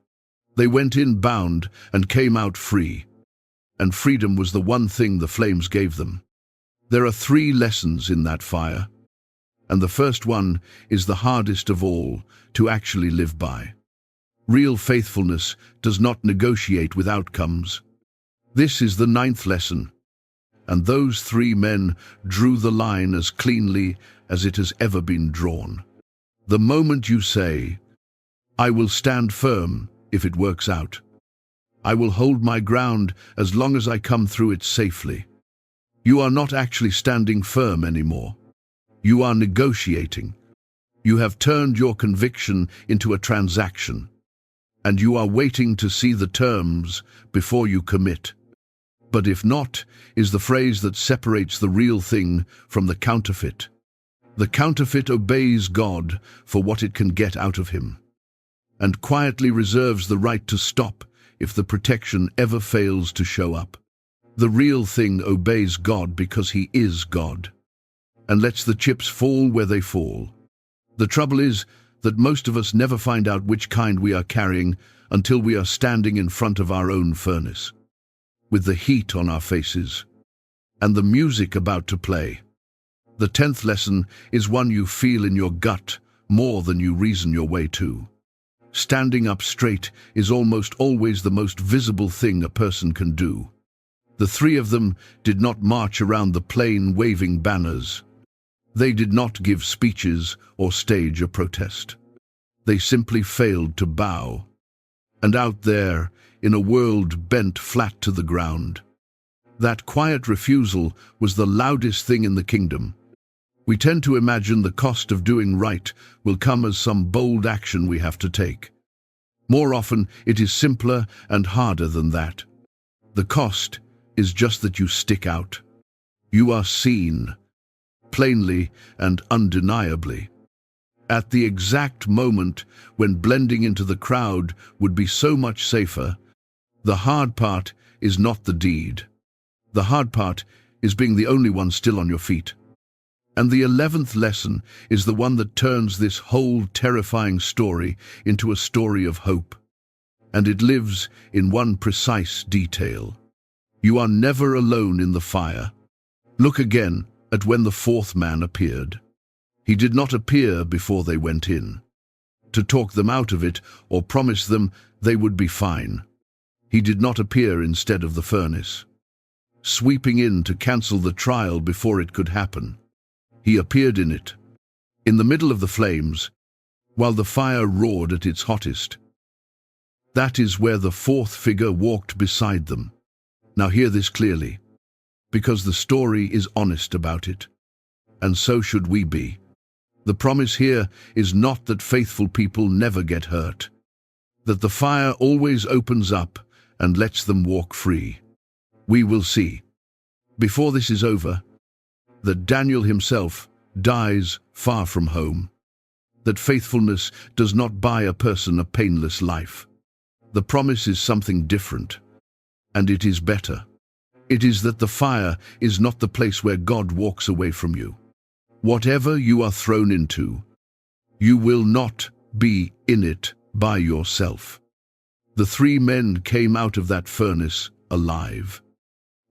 They went in bound and came out free, and freedom was the one thing the flames gave them. There are 3 lessons in that fire, and the first one is the hardest of all to actually live by. Real faithfulness does not negotiate with outcomes. This is the 9th lesson, and those 3 men drew the line as cleanly as it has ever been drawn. The moment you say, "I will stand firm if it works out. I will hold my ground as long as I come through it safely," you are not actually standing firm anymore. You are negotiating. You have turned your conviction into a transaction, and you are waiting to see the terms before you commit. "But if not" is the phrase that separates the real thing from the counterfeit. The counterfeit obeys God for what it can get out of him, and quietly reserves the right to stop if the protection ever fails to show up. The real thing obeys God because he is God, and lets the chips fall where they fall. The trouble is that most of us never find out which kind we are carrying until we are standing in front of our own furnace, with the heat on our faces, and the music about to play. The 10th lesson is one you feel in your gut more than you reason your way to. Standing up straight is almost always the most visible thing a person can do. The 3 of them did not march around the plain waving banners. They did not give speeches or stage a protest. They simply failed to bow. And out there, in a world bent flat to the ground, that quiet refusal was the loudest thing in the kingdom. We tend to imagine the cost of doing right will come as some bold action we have to take. More often, it is simpler and harder than that. The cost is just that you stick out. You are seen, plainly and undeniably, at the exact moment when blending into the crowd would be so much safer. The hard part is not the deed. The hard part is being the only one still on your feet. And the 11th lesson is the one that turns this whole terrifying story into a story of hope. And it lives in one precise detail. You are never alone in the fire. Look again at when the 4th man appeared. He did not appear before they went in, to talk them out of it or promise them they would be fine. He did not appear instead of the furnace, sweeping in to cancel the trial before it could happen. He appeared in it, in the middle of the flames, while the fire roared at its hottest. That is where the 4th figure walked beside them. Now hear this clearly, because the story is honest about it, and so should we be. The promise here is not that faithful people never get hurt, that the fire always opens up and lets them walk free. We will see, before this is over, that Daniel himself dies far from home, that faithfulness does not buy a person a painless life. The promise is something different, and it is better. It is that the fire is not the place where God walks away from you. Whatever you are thrown into, you will not be in it by yourself. The 3 men came out of that furnace alive,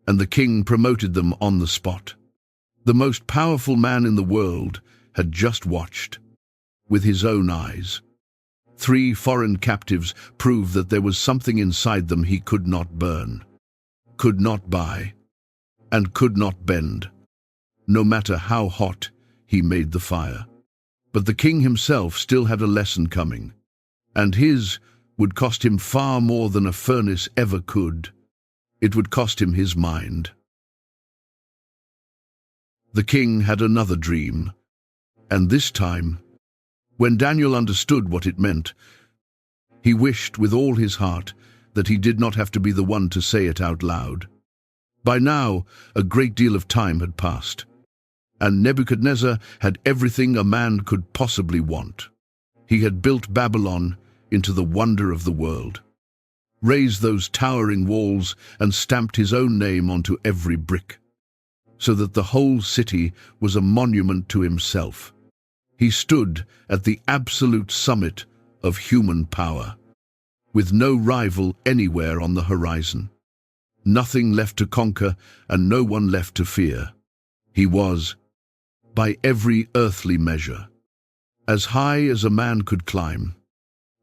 and the king promoted them on the spot. The most powerful man in the world had just watched, with his own eyes. 3 foreign captives proved that there was something inside them he could not burn, could not buy, and could not bend, no matter how hot he made the fire. But the king himself still had a lesson coming, and his would cost him far more than a furnace ever could. It would cost him his mind. The king had another dream, and this time, when Daniel understood what it meant, he wished with all his heart that he did not have to be the one to say it out loud. By now, a great deal of time had passed, and Nebuchadnezzar had everything a man could possibly want. He had built Babylon into the wonder of the world, raised those towering walls, and stamped his own name onto every brick, so that the whole city was a monument to himself. He stood at the absolute summit of human power, with no rival anywhere on the horizon. Nothing left to conquer and no one left to fear. He was, by every earthly measure, as high as a man could climb.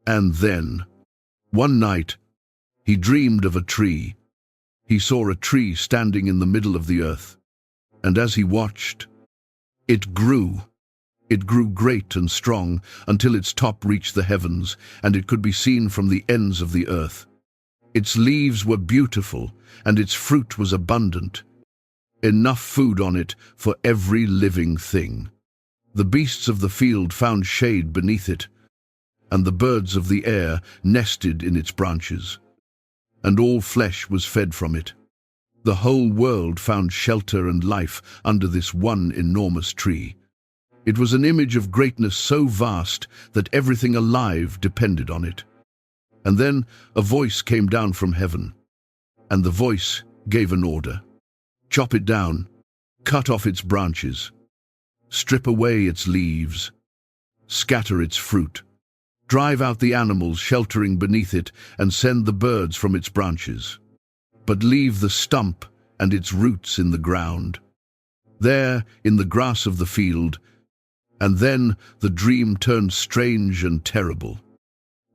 And then, one night, he dreamed of a tree. He saw a tree standing in the middle of the earth, and as he watched, it grew. It grew great and strong until its top reached the heavens, and it could be seen from the ends of the earth. Its leaves were beautiful, and its fruit was abundant. Enough food on it for every living thing. The beasts of the field found shade beneath it, and the birds of the air nested in its branches. And all flesh was fed from it. The whole world found shelter and life under this one enormous tree. It was an image of greatness so vast that everything alive depended on it. And then a voice came down from heaven, and the voice gave an order. Chop it down, cut off its branches, strip away its leaves, scatter its fruit, drive out the animals sheltering beneath it, and send the birds from its branches. But leave the stump and its roots in the ground, there in the grass of the field. And then the dream turned strange and terrible,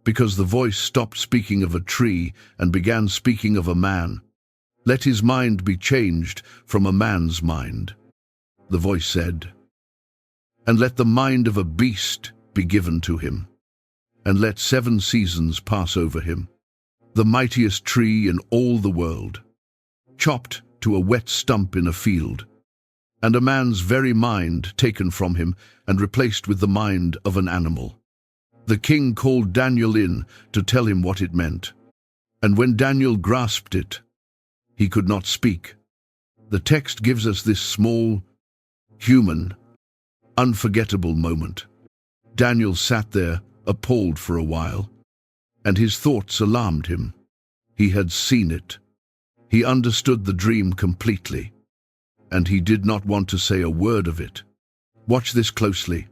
because the voice stopped speaking of a tree and began speaking of a man. Let his mind be changed from a man's mind, the voice said, and let the mind of a beast be given to him, and let 7 seasons pass over him. The mightiest tree in all the world, chopped to a wet stump in a field, and a man's very mind taken from him and replaced with the mind of an animal. The king called Daniel in to tell him what it meant, and when Daniel grasped it, he could not speak. The text gives us this small, human, unforgettable moment. Daniel sat there, appalled for a while, and his thoughts alarmed him. He had seen it. He understood the dream completely, and he did not want to say a word of it. Watch this closely,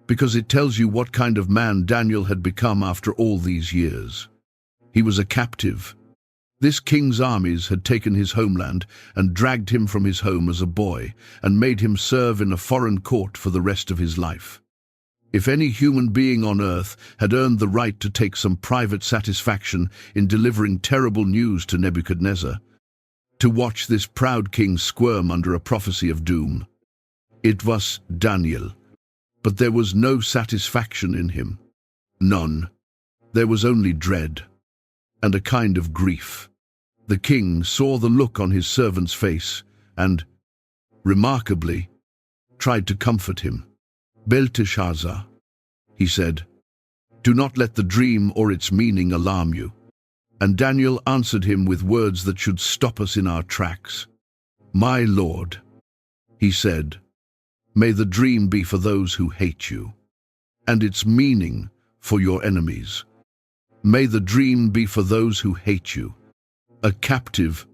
because it tells you what kind of man Daniel had become after all these years. He was a captive. This king's armies had taken his homeland and dragged him from his home as a boy and made him serve in a foreign court for the rest of his life. If any human being on earth had earned the right to take some private satisfaction in delivering terrible news to Nebuchadnezzar, to watch this proud king squirm under a prophecy of doom, it was Daniel. But there was no satisfaction in him. None. There was only dread, and a kind of grief. The king saw the look on his servant's face and, remarkably, tried to comfort him. Belteshazzar, he said, do not let the dream or its meaning alarm you. And Daniel answered him with words that should stop us in our tracks. "My Lord," he said, "may the dream be for those who hate you, and its meaning for your enemies. May the dream be for those who hate you." A captive,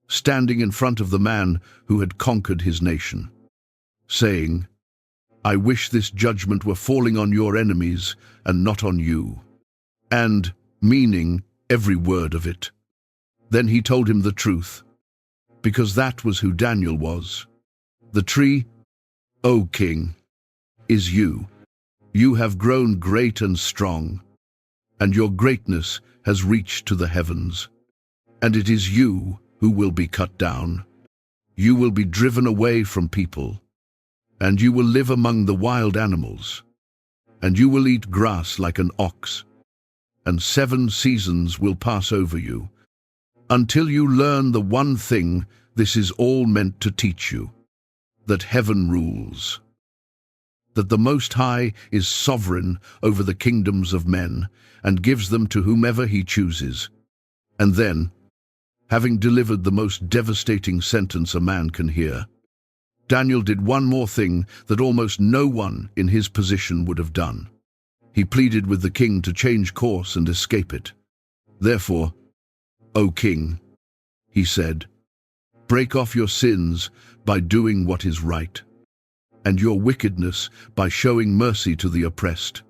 standing in front of the man who had conquered his nation, saying, "I wish this judgment were falling on your enemies and not on you," and meaning every word of it. Then he told him the truth, because that was who Daniel was. "The tree, O king, is you. You have grown great and strong, and your greatness has reached to the heavens. And it is you who will be cut down. You will be driven away from people, and you will live among the wild animals, and you will eat grass like an ox, and 7 seasons will pass over you, until you learn the one thing this is all meant to teach you, that heaven rules, that the Most High is sovereign over the kingdoms of men, and gives them to whomever he chooses." And then, having delivered the most devastating sentence a man can hear, Daniel did one more thing that almost no one in his position would have done. He pleaded with the king to change course and escape it. "Therefore, O king," he said, "break off your sins by doing what is right, and your wickedness by showing mercy to the oppressed.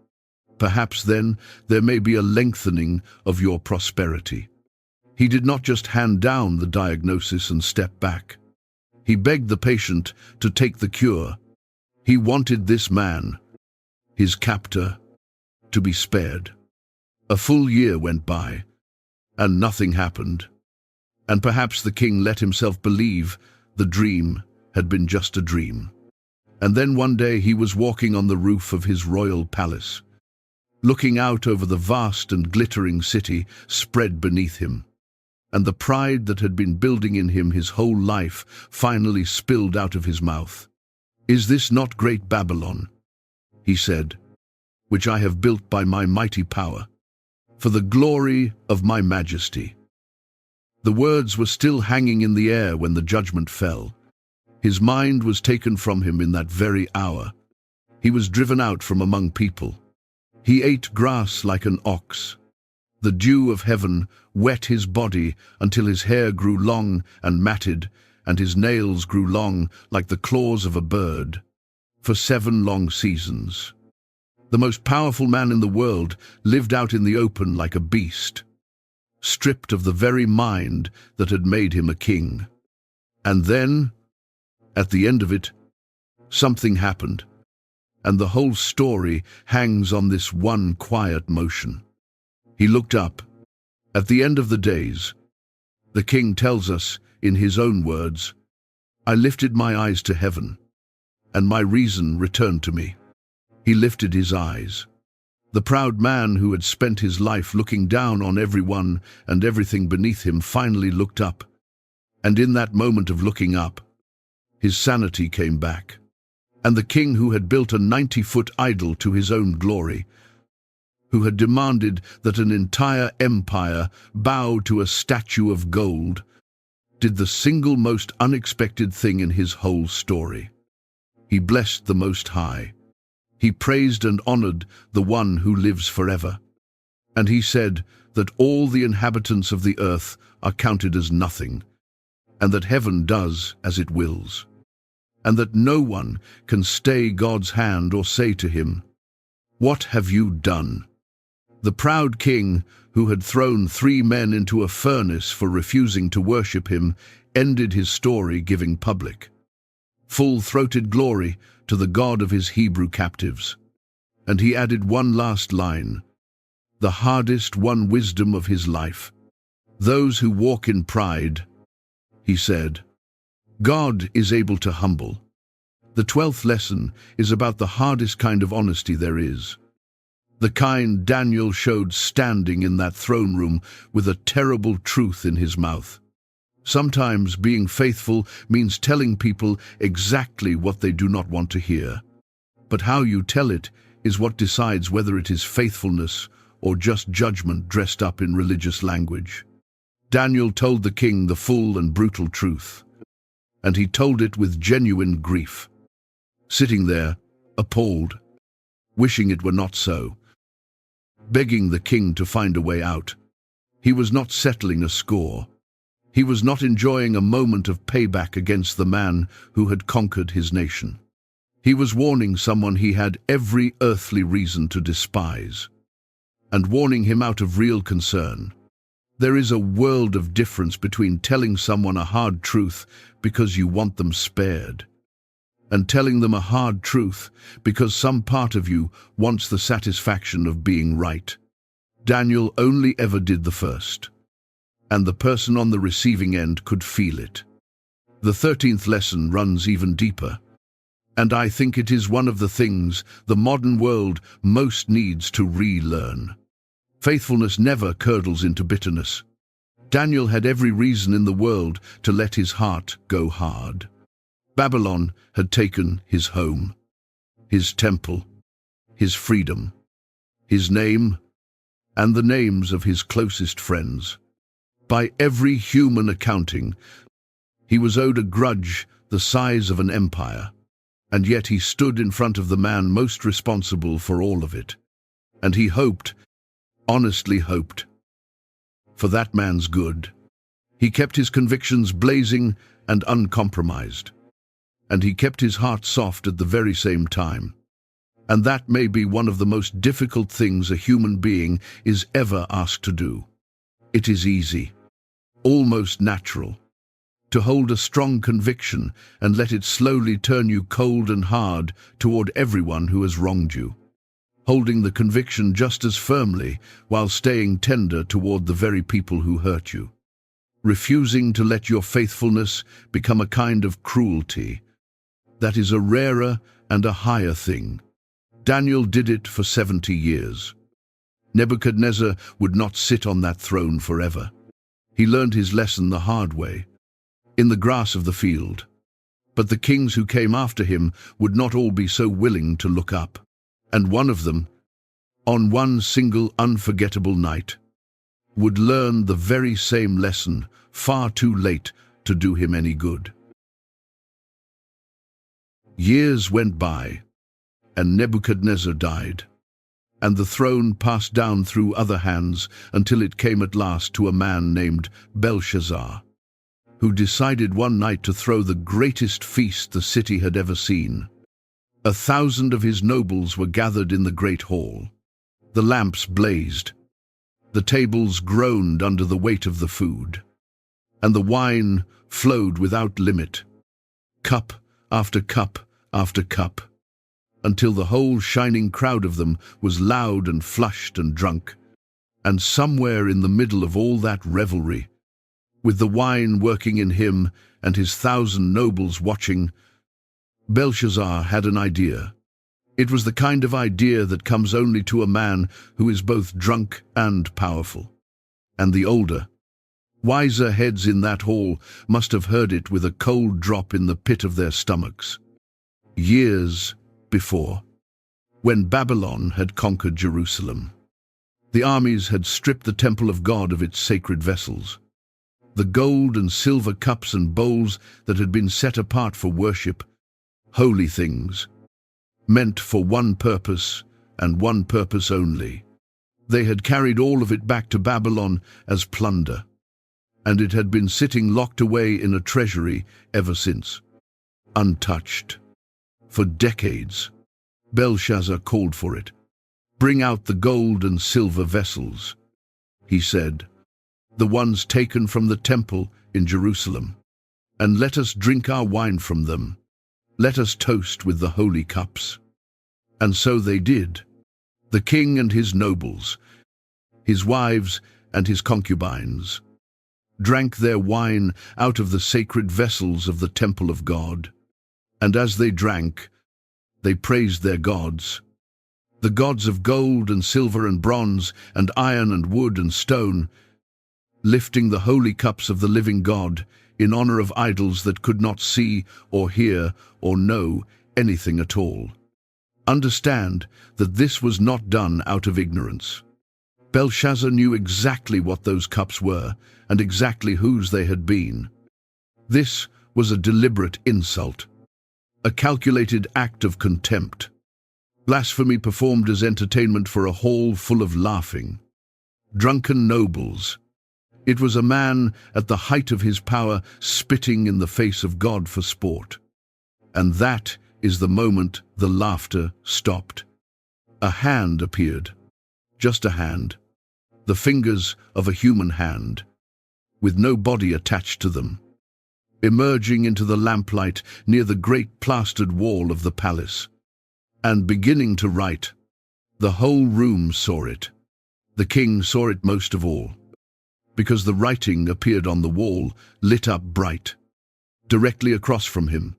Perhaps then there may be a lengthening of your prosperity." He did not just hand down the diagnosis and step back. He begged the patient to take the cure. He wanted this man, his captor, to be spared. A full year went by, and nothing happened. And perhaps the king let himself believe the dream had been just a dream. And then one day he was walking on the roof of his royal palace, looking out over the vast and glittering city spread beneath him. And the pride that had been building in him his whole life finally spilled out of his mouth. "Is this not great Babylon," he said, "which I have built by my mighty power, for the glory of my majesty?" The words were still hanging in the air when the judgment fell. His mind was taken from him in that very hour. He was driven out from among people. He ate grass like an ox. The dew of heaven wet his body until his hair grew long and matted, and his nails grew long like the claws of a bird, for 7 long seasons. The most powerful man in the world lived out in the open like a beast, stripped of the very mind that had made him a king. And then, at the end of it, something happened, and the whole story hangs on this one quiet motion. He looked up. At the end of the days, the king tells us, in his own words, "I lifted my eyes to heaven, and my reason returned to me." He lifted his eyes. The proud man who had spent his life looking down on everyone and everything beneath him finally looked up. And in that moment of looking up, his sanity came back. And the king who had built a 90-foot idol to his own glory, who had demanded that an entire empire bow to a statue of gold, did the single most unexpected thing in his whole story. He blessed the Most High. He praised and honored the one who lives forever. And he said that all the inhabitants of the earth are counted as nothing, and that heaven does as it wills, and that no one can stay God's hand or say to him, "What have you done?" The proud king, who had thrown 3 men into a furnace for refusing to worship him, ended his story giving public, full-throated glory to the God of his Hebrew captives. And he added one last line, the hardest won wisdom of his life. "Those who walk in pride," he said, "God is able to humble." The 12th lesson is about the hardest kind of honesty there is. The kind Daniel showed standing in that throne room with a terrible truth in his mouth. Sometimes being faithful means telling people exactly what they do not want to hear. But how you tell it is what decides whether it is faithfulness or just judgment dressed up in religious language. Daniel told the king the full and brutal truth, and he told it with genuine grief, sitting there, appalled, wishing it were not so, begging the king to find a way out. He was not settling a score. He was not enjoying a moment of payback against the man who had conquered his nation. He was warning someone he had every earthly reason to despise, and warning him out of real concern. There is a world of difference between telling someone a hard truth because you want them spared, and telling them a hard truth because some part of you wants the satisfaction of being right. Daniel only ever did the first, and the person on the receiving end could feel it. The 13th lesson runs even deeper, and I think it is one of the things the modern world most needs to relearn. Faithfulness never curdles into bitterness. Daniel had every reason in the world to let his heart go hard. Babylon had taken his home, his temple, his freedom, his name, and the names of his closest friends. By every human accounting, he was owed a grudge the size of an empire, and yet he stood in front of the man most responsible for all of it. And he hoped, honestly hoped, for that man's good. He kept his convictions blazing and uncompromised, and he kept his heart soft at the very same time. And that may be one of the most difficult things a human being is ever asked to do. It is easy, almost natural, to hold a strong conviction and let it slowly turn you cold and hard toward everyone who has wronged you, holding the conviction just as firmly while staying tender toward the very people who hurt you. Refusing to let your faithfulness become a kind of cruelty, that is a rarer and a higher thing. Daniel did it for 70 years. Nebuchadnezzar would not sit on that throne forever. He learned his lesson the hard way, in the grass of the field. But the kings who came after him would not all be so willing to look up. And one of them, on one single unforgettable night, would learn the very same lesson far too late to do him any good. Years went by, and Nebuchadnezzar died, and the throne passed down through other hands until it came at last to a man named Belshazzar, who decided one night to throw the greatest feast the city had ever seen. 1,000 of his nobles were gathered in the great hall. The lamps blazed, the tables groaned under the weight of the food, and the wine flowed without limit, cup after cup after cup, until the whole shining crowd of them was loud and flushed and drunk. And somewhere in the middle of all that revelry, with the wine working in him and his 1,000 nobles watching, Belshazzar had an idea. It was the kind of idea that comes only to a man who is both drunk and powerful. And the older, wiser heads in that hall must have heard it with a cold drop in the pit of their stomachs. Years before, when Babylon had conquered Jerusalem, the armies had stripped the temple of God of its sacred vessels. The gold and silver cups and bowls that had been set apart for worship, holy things, meant for one purpose and one purpose only. They had carried all of it back to Babylon as plunder, and it had been sitting locked away in a treasury ever since, untouched. For decades, Belshazzar called for it. "Bring out the gold and silver vessels," he said, "the ones taken from the temple in Jerusalem, and let us drink our wine from them. Let us toast with the holy cups." And so they did. The king and his nobles, his wives and his concubines, drank their wine out of the sacred vessels of the temple of God. And as they drank, they praised their gods, the gods of gold and silver and bronze and iron and wood and stone, lifting the holy cups of the living God in honor of idols that could not see or hear or know anything at all. Understand that this was not done out of ignorance. Belshazzar knew exactly what those cups were and exactly whose they had been. This was a deliberate insult, a calculated act of contempt. Blasphemy performed as entertainment for a hall full of laughing, drunken nobles. It was a man at the height of his power spitting in the face of God for sport. And that is the moment the laughter stopped. A hand appeared. Just a hand. The fingers of a human hand, with no body attached to them, emerging into the lamplight near the great plastered wall of the palace, and beginning to write. The whole room saw it. The king saw it most of all, because the writing appeared on the wall, lit up bright, directly across from him.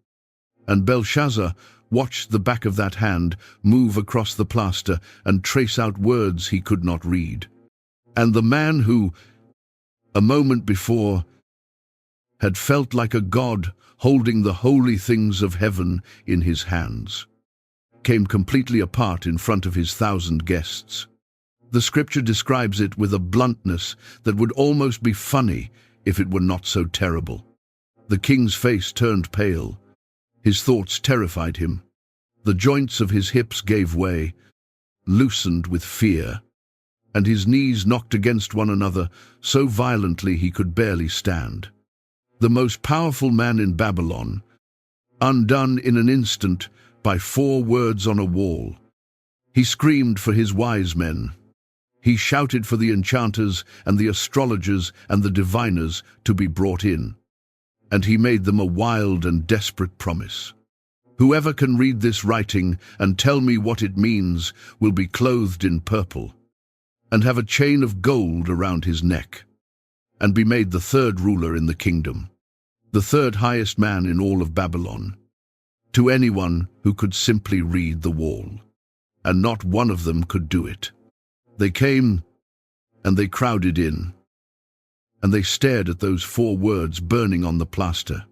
And Belshazzar watched the back of that hand move across the plaster and trace out words he could not read. And the man who, a moment before, had felt like a god holding the holy things of heaven in his hands, came completely apart in front of his 1,000 guests. The scripture describes it with a bluntness that would almost be funny if it were not so terrible. The king's face turned pale. His thoughts terrified him. The joints of his hips gave way, loosened with fear, and his knees knocked against one another so violently he could barely stand. The most powerful man in Babylon, undone in an instant by 4 words on a wall. He screamed for his wise men. He shouted for the enchanters and the astrologers and the diviners to be brought in. And he made them a wild and desperate promise. Whoever can read this writing and tell me what it means will be clothed in purple, and have a chain of gold around his neck, and be made the 3rd ruler in the kingdom, the 3rd highest man in all of Babylon, to anyone who could simply read the wall. And not one of them could do it. They came, and they crowded in, and they stared at those 4 words burning on the plaster,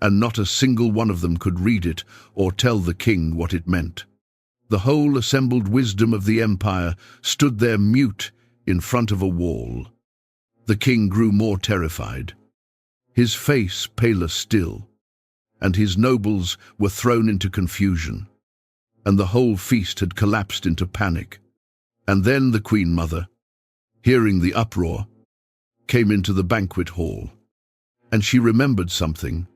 and not a single one of them could read it or tell the king what it meant. The whole assembled wisdom of the empire stood there mute in front of a wall. The king grew more terrified, his face paler still, and his nobles were thrown into confusion, and the whole feast had collapsed into panic. And then the Queen Mother, hearing the uproar, came into the banquet hall, and she remembered something.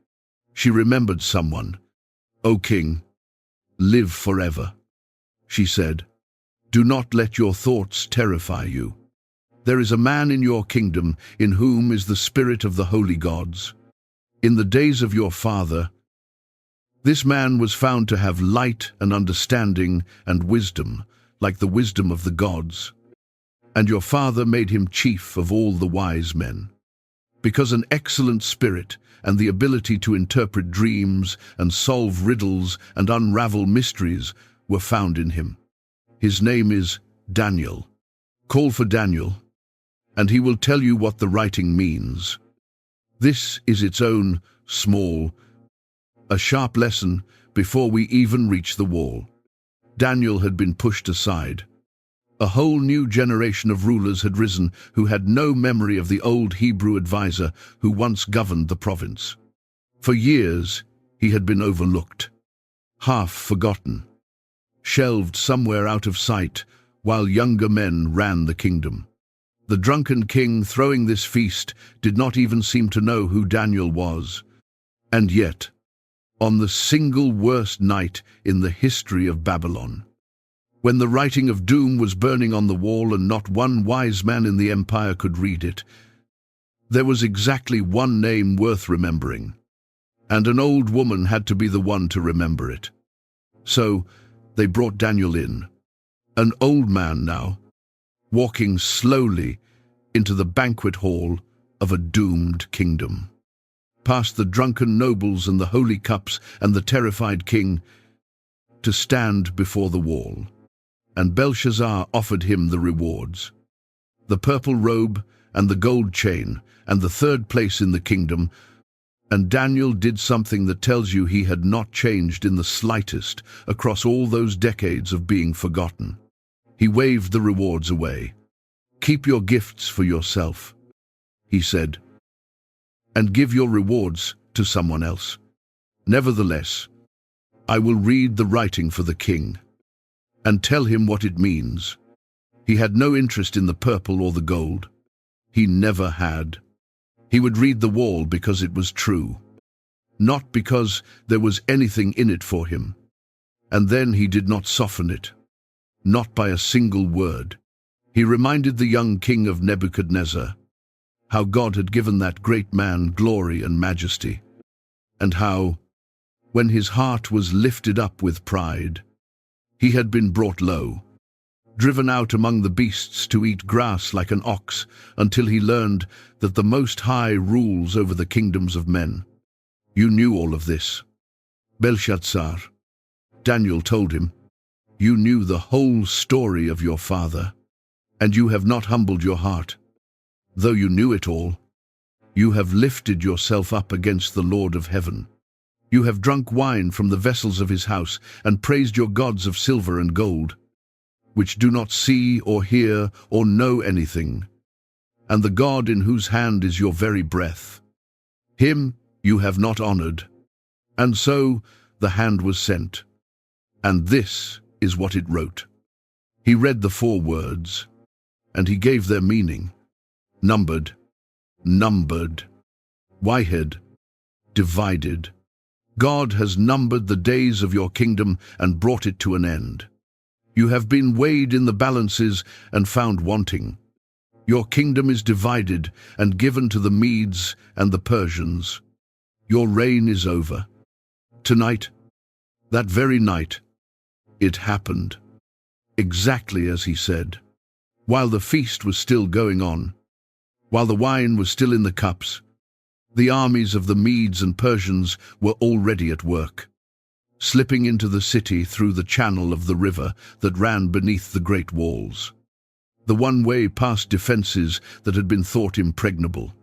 She remembered someone. "O king, live forever," she said. "Do not let your thoughts terrify you. There is a man in your kingdom in whom is the spirit of the holy gods. In the days of your father, this man was found to have light and understanding and wisdom, like the wisdom of the gods. And your father made him chief of all the wise men, because an excellent spirit and the ability to interpret dreams and solve riddles and unravel mysteries were found in him. His name is Daniel. Call for Daniel, and he will tell you what the writing means. This is its own small, a sharp lesson before we even reach the wall." Daniel had been pushed aside. A whole new generation of rulers had risen who had no memory of the old Hebrew advisor who once governed the province. For years, he had been overlooked, half forgotten, shelved somewhere out of sight while younger men ran the kingdom. The drunken king throwing this feast did not even seem to know who Daniel was. And yet, on the single worst night in the history of Babylon, when the writing of doom was burning on the wall and not one wise man in the empire could read it, there was exactly one name worth remembering, and an old woman had to be the one to remember it. So they brought Daniel in, an old man now, walking slowly into the banquet hall of a doomed kingdom, past the drunken nobles and the holy cups and the terrified king, to stand before the wall. And Belshazzar offered him the rewards: the purple robe and the gold chain and the 3rd place in the kingdom. And Daniel did something that tells you he had not changed in the slightest across all those decades of being forgotten. He waved the rewards away. Keep your gifts for yourself, he said, and give your rewards to someone else. Nevertheless, I will read the writing for the king and tell him what it means. He had no interest in the purple or the gold. He never had. He would read the wall because it was true, not because there was anything in it for him. And then he did not soften it, not by a single word. He reminded the young king of Nebuchadnezzar, how God had given that great man glory and majesty, and how, when his heart was lifted up with pride, he had been brought low, driven out among the beasts to eat grass like an ox, until he learned that the Most High rules over the kingdoms of men. You knew all of this, Belshazzar. Daniel told him, you knew the whole story of your father, and you have not humbled your heart. Though you knew it all, you have lifted yourself up against the Lord of heaven. You have drunk wine from the vessels of his house, and praised your gods of silver and gold, which do not see or hear or know anything, and the God in whose hand is your very breath. Him you have not honored. And so the hand was sent, and this is what it wrote. He read the 4 words, and he gave their meaning. Numbered, numbered, Wahed, divided. God has numbered the days of your kingdom and brought it to an end. You have been weighed in the balances and found wanting. Your kingdom is divided and given to the Medes and the Persians. Your reign is over. Tonight, that very night, it happened, exactly as he said. While the feast was still going on, while the wine was still in the cups, the armies of the Medes and Persians were already at work, slipping into the city through the channel of the river that ran beneath the great walls, the one-way past defenses that had been thought impregnable.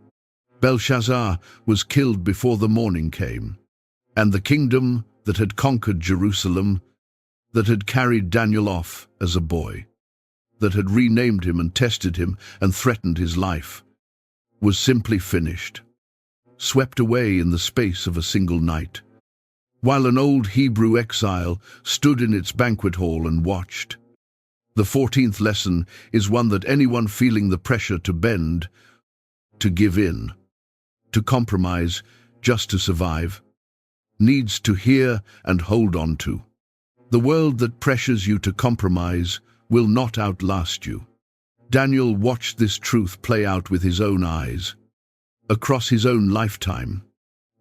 Belshazzar was killed before the morning came, and the kingdom that had conquered Jerusalem, that had carried Daniel off as a boy, that had renamed him and tested him and threatened his life, was simply finished, swept away in the space of a single night, while an old Hebrew exile stood in its banquet hall and watched. The 14th lesson is one that anyone feeling the pressure to bend, to give in, to compromise just to survive, needs to hear and hold on to. The world that pressures you to compromise will not outlast you. Daniel watched this truth play out with his own eyes. Across his own lifetime,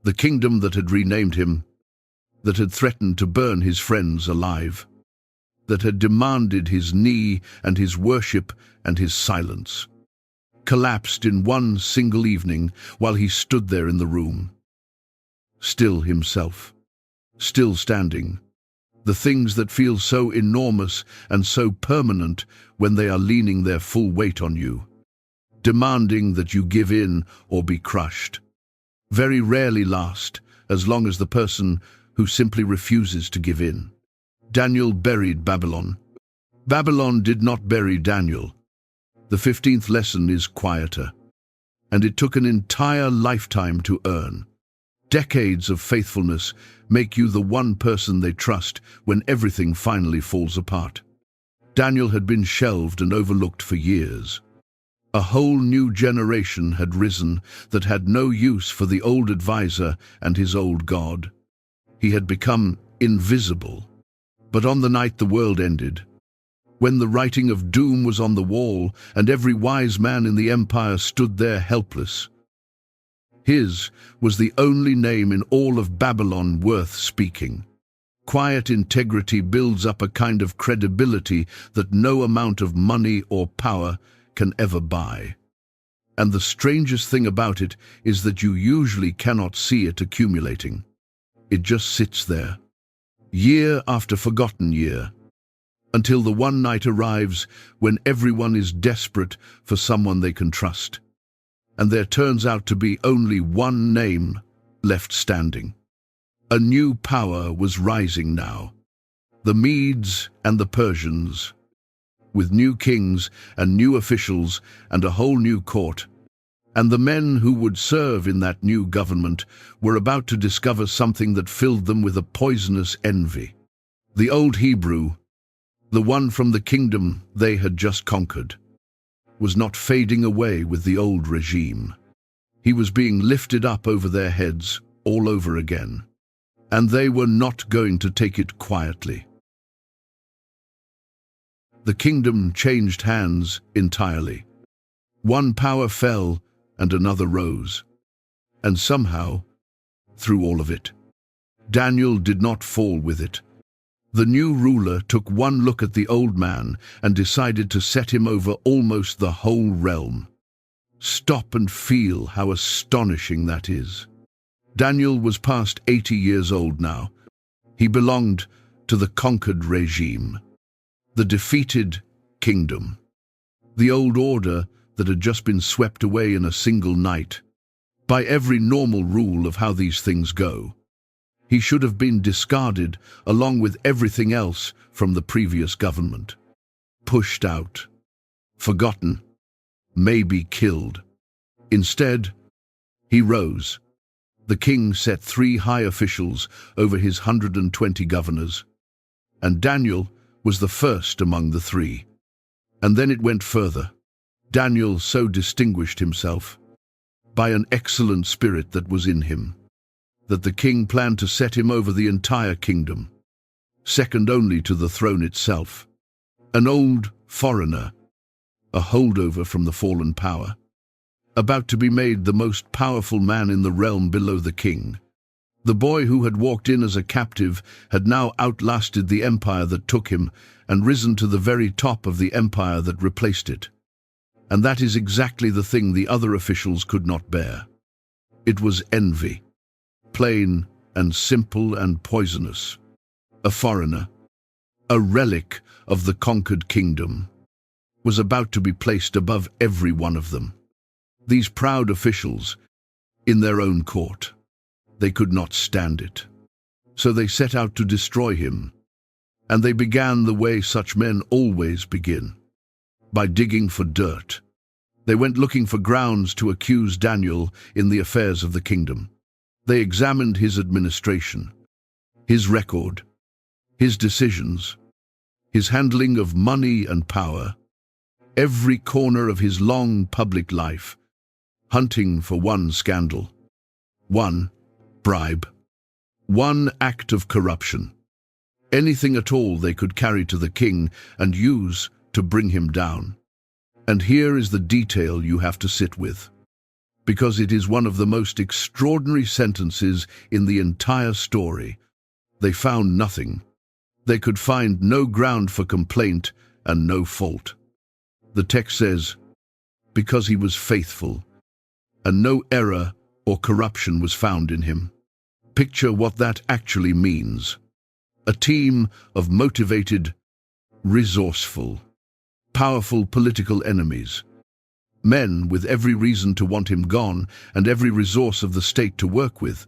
the kingdom that had renamed him, that had threatened to burn his friends alive, that had demanded his knee and his worship and his silence, collapsed in one single evening while he stood there in the room, still himself, still standing. The things that feel so enormous and so permanent when they are leaning their full weight on you, demanding that you give in or be crushed, very rarely last as long as the person who simply refuses to give in. Daniel buried Babylon. Babylon did not bury Daniel. The 15th lesson is quieter, and it took an entire lifetime to earn. Decades of faithfulness make you the one person they trust when everything finally falls apart. Daniel had been shelved and overlooked for years. A whole new generation had risen that had no use for the old advisor and his old God. He had become invisible. But on the night the world ended, when the writing of doom was on the wall and every wise man in the empire stood there helpless, his was the only name in all of Babylon worth speaking. Quiet integrity builds up a kind of credibility that no amount of money or power can ever buy. And the strangest thing about it is that you usually cannot see it accumulating. It just sits there, year after forgotten year, until the one night arrives when everyone is desperate for someone they can trust. And there turns out to be only one name left standing. A new power was rising now. The Medes and the Persians, with new kings and new officials and a whole new court. And the men who would serve in that new government were about to discover something that filled them with a poisonous envy. The old Hebrew, the one from the kingdom they had just conquered, was not fading away with the old regime. He was being lifted up over their heads all over again, and they were not going to take it quietly. The kingdom changed hands entirely. One power fell and another rose. And somehow, through all of it, Daniel did not fall with it. The new ruler took one look at the old man and decided to set him over almost the whole realm. Stop and feel how astonishing that is. Daniel was past 80 years old now. He belonged to the conquered regime, the defeated kingdom, the old order that had just been swept away in a single night. By every normal rule of how these things go, he should have been discarded along with everything else from the previous government. Pushed out, forgotten, maybe killed. Instead, he rose. The king set 3 high officials over his 120 governors, and Daniel was the first among the 3. And then it went further. Daniel so distinguished himself by an excellent spirit that was in him, that the king planned to set him over the entire kingdom, second only to the throne itself. An old foreigner, a holdover from the fallen power, about to be made the most powerful man in the realm below the king. The boy who had walked in as a captive had now outlasted the empire that took him and risen to the very top of the empire that replaced it. And that is exactly the thing the other officials could not bear. It was envy, plain and simple and poisonous. A foreigner, a relic of the conquered kingdom, was about to be placed above every one of them. These proud officials, in their own court, they could not stand it. So they set out to destroy him, and they began the way such men always begin, by digging for dirt. They went looking for grounds to accuse Daniel in the affairs of the kingdom. They examined his administration, his record, his decisions, his handling of money and power, every corner of his long public life, hunting for one scandal, one bribe, one act of corruption, anything at all they could carry to the king and use to bring him down. And here is the detail you have to sit with, because it is one of the most extraordinary sentences in the entire story. They found nothing. They could find no ground for complaint and no fault. The text says, because he was faithful, and no error or corruption was found in him. Picture what that actually means. A team of motivated, resourceful, powerful political enemies, men with every reason to want him gone and every resource of the state to work with,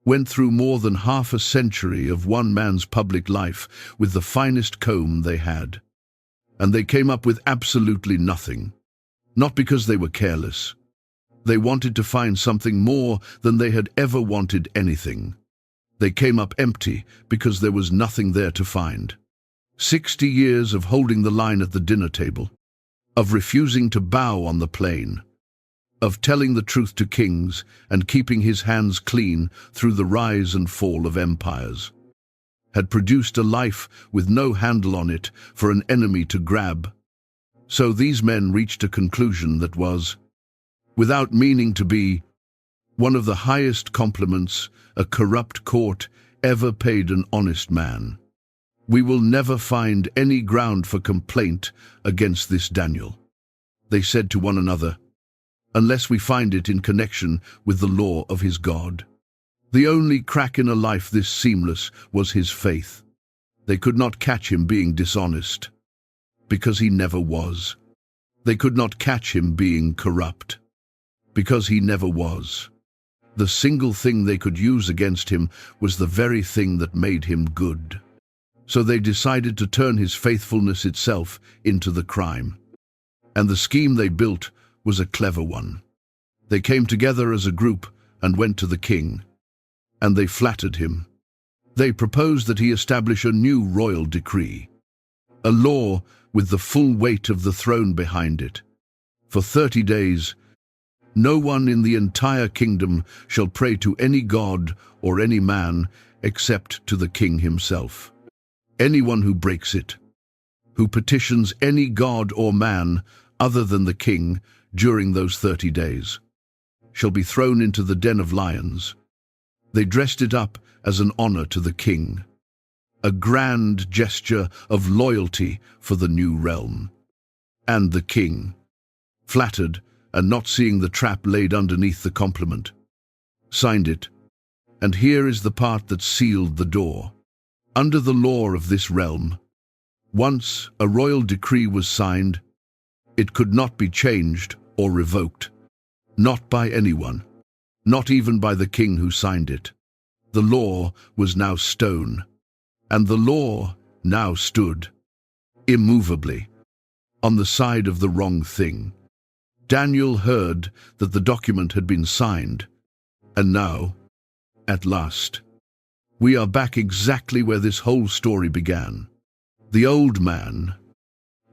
went through more than half a century of one man's public life with the finest comb they had. And they came up with absolutely nothing. Not because they were careless. They wanted to find something more than they had ever wanted anything. They came up empty because there was nothing there to find. 60 years of holding the line at the dinner table, of refusing to bow on the plain, of telling the truth to kings and keeping his hands clean through the rise and fall of empires, had produced a life with no handle on it for an enemy to grab. So these men reached a conclusion that was, without meaning to be, one of the highest compliments a corrupt court ever paid an honest man. We will never find any ground for complaint against this Daniel, they said to one another, unless we find it in connection with the law of his God. The only crack in a life this seamless was his faith. They could not catch him being dishonest, because he never was. They could not catch him being corrupt, because he never was. The single thing they could use against him was the very thing that made him good. So they decided to turn his faithfulness itself into the crime. And the scheme they built was a clever one. They came together as a group and went to the king, and they flattered him. They proposed that he establish a new royal decree, a law with the full weight of the throne behind it. For 30 days, no one in the entire kingdom shall pray to any god or any man except to the king himself. Anyone who breaks it, who petitions any god or man other than the king during those 30 days, shall be thrown into the den of lions. They dressed it up as an honor to the king, a grand gesture of loyalty for the new realm. And the king, flattered and not seeing the trap laid underneath the compliment, signed it. And here is the part that sealed the door. Under the law of this realm, once a royal decree was signed, it could not be changed or revoked, not by anyone, not even by the king who signed it. The law was now stone, and the law now stood, immovably, on the side of the wrong thing. Daniel heard that the document had been signed, and now, at last, we are back exactly where this whole story began. The old man,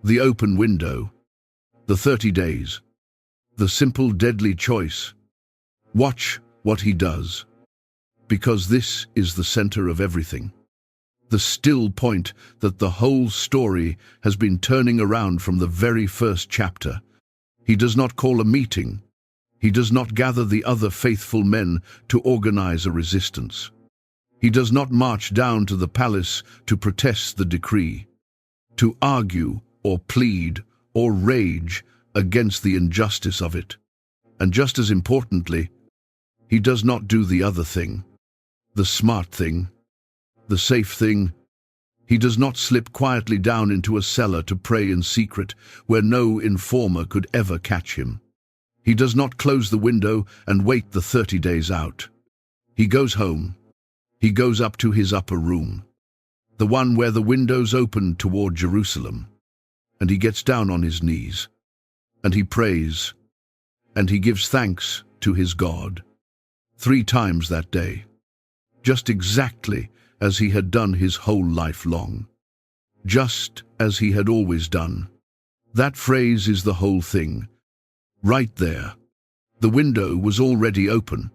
the open window, the 30 days, the simple deadly choice. Watch what he does, because this is the center of everything. The still point that the whole story has been turning around from the very first chapter. He does not call a meeting. He does not gather the other faithful men to organize a resistance. He does not march down to the palace to protest the decree, to argue or plead or rage against the injustice of it. And just as importantly, he does not do the other thing, the smart thing, the safe thing. He does not slip quietly down into a cellar to pray in secret where no informer could ever catch him. He does not close the window and wait the 30 days out. He goes home. He goes up to his upper room, the one where the windows open toward Jerusalem, and he gets down on his knees, and he prays, and he gives thanks to his God 3 times that day, just exactly as he had done his whole life long, just as he had always done. That phrase is the whole thing. Right there. The window was already open.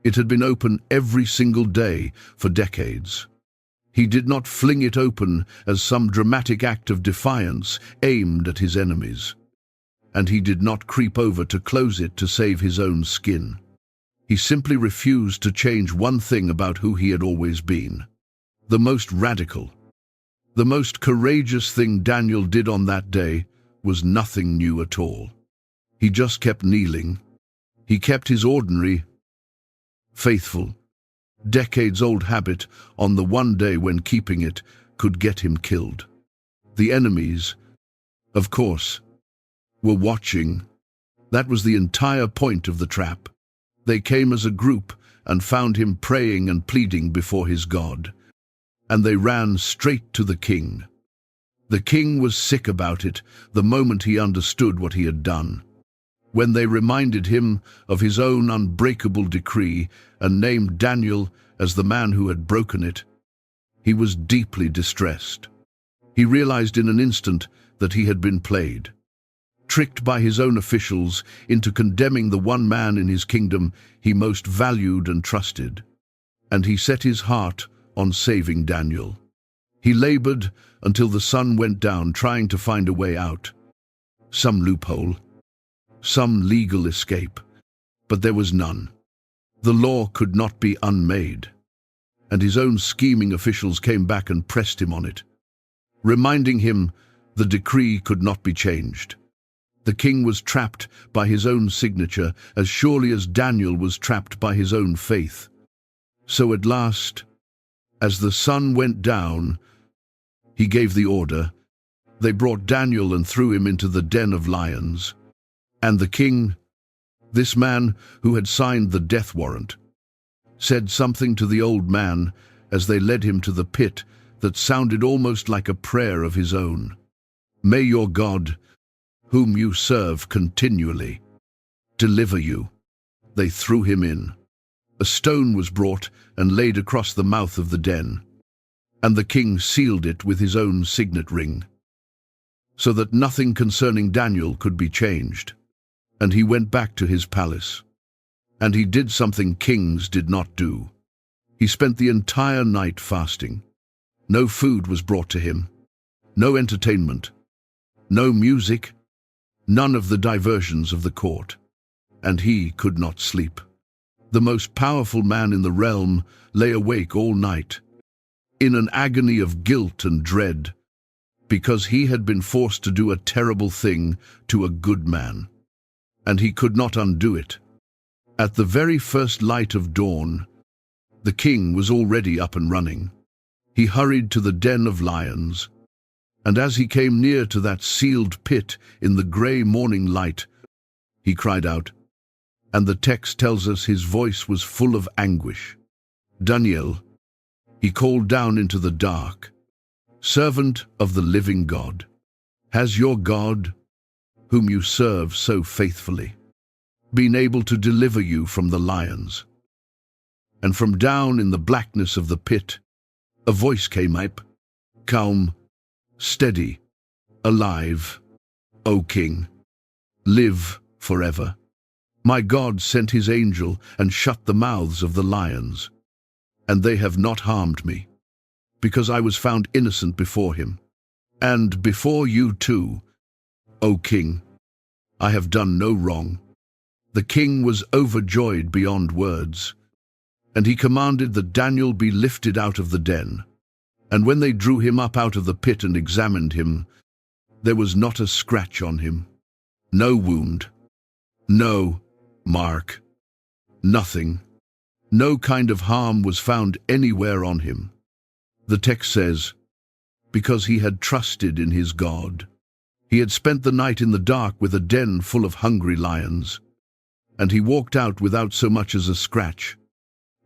It had been open every single day for decades. He did not fling it open as some dramatic act of defiance aimed at his enemies. And he did not creep over to close it to save his own skin. He simply refused to change one thing about who he had always been. The most radical, the most courageous thing Daniel did on that day was nothing new at all. He just kept kneeling. He kept his ordinary, faithful, decades-old habit on the one day when keeping it could get him killed. The enemies, of course, were watching. That was the entire point of the trap. They came as a group and found him praying and pleading before his God. And they ran straight to the king. The king was sick about it the moment he understood what he had done. When they reminded him of his own unbreakable decree and named Daniel as the man who had broken it, he was deeply distressed. He realized in an instant that he had been played, tricked by his own officials into condemning the one man in his kingdom he most valued and trusted. And he set his heart on saving Daniel. He labored until the sun went down trying to find a way out. Some loophole, some legal escape, but there was none. The law could not be unmade, and his own scheming officials came back and pressed him on it, reminding him the decree could not be changed. The king was trapped by his own signature as surely as Daniel was trapped by his own faith. So at last, as the sun went down, he gave the order. They brought Daniel and threw him into the den of lions. And the king, this man who had signed the death warrant, said something to the old man as they led him to the pit that sounded almost like a prayer of his own. May your God, whom you serve continually, deliver you. They threw him in. A stone was brought and laid across the mouth of the den, and the king sealed it with his own signet ring, so that nothing concerning Daniel could be changed. And he went back to his palace. And he did something kings did not do. He spent the entire night fasting. No food was brought to him, no entertainment, no music, none of the diversions of the court, and he could not sleep. The most powerful man in the realm lay awake all night, in an agony of guilt and dread, because he had been forced to do a terrible thing to a good man, and he could not undo it. At the very first light of dawn, the king was already up and running. He hurried to the den of lions, and as he came near to that sealed pit in the grey morning light, he cried out, and the text tells us his voice was full of anguish. Daniel, he called down into the dark, servant of the living God, has your God, whom you serve so faithfully, been able to deliver you from the lions? And from down in the blackness of the pit, a voice came up, calm, steady, alive. O King, live forever. My God sent his angel and shut the mouths of the lions, and they have not harmed me, because I was found innocent before him, and before you too, O King. I have done no wrong. The king was overjoyed beyond words, and he commanded that Daniel be lifted out of the den. And when they drew him up out of the pit and examined him, there was not a scratch on him, no wound, no mark, nothing. No kind of harm was found anywhere on him. The text says, because he had trusted in his God. He had spent the night in the dark with a den full of hungry lions, and he walked out without so much as a scratch,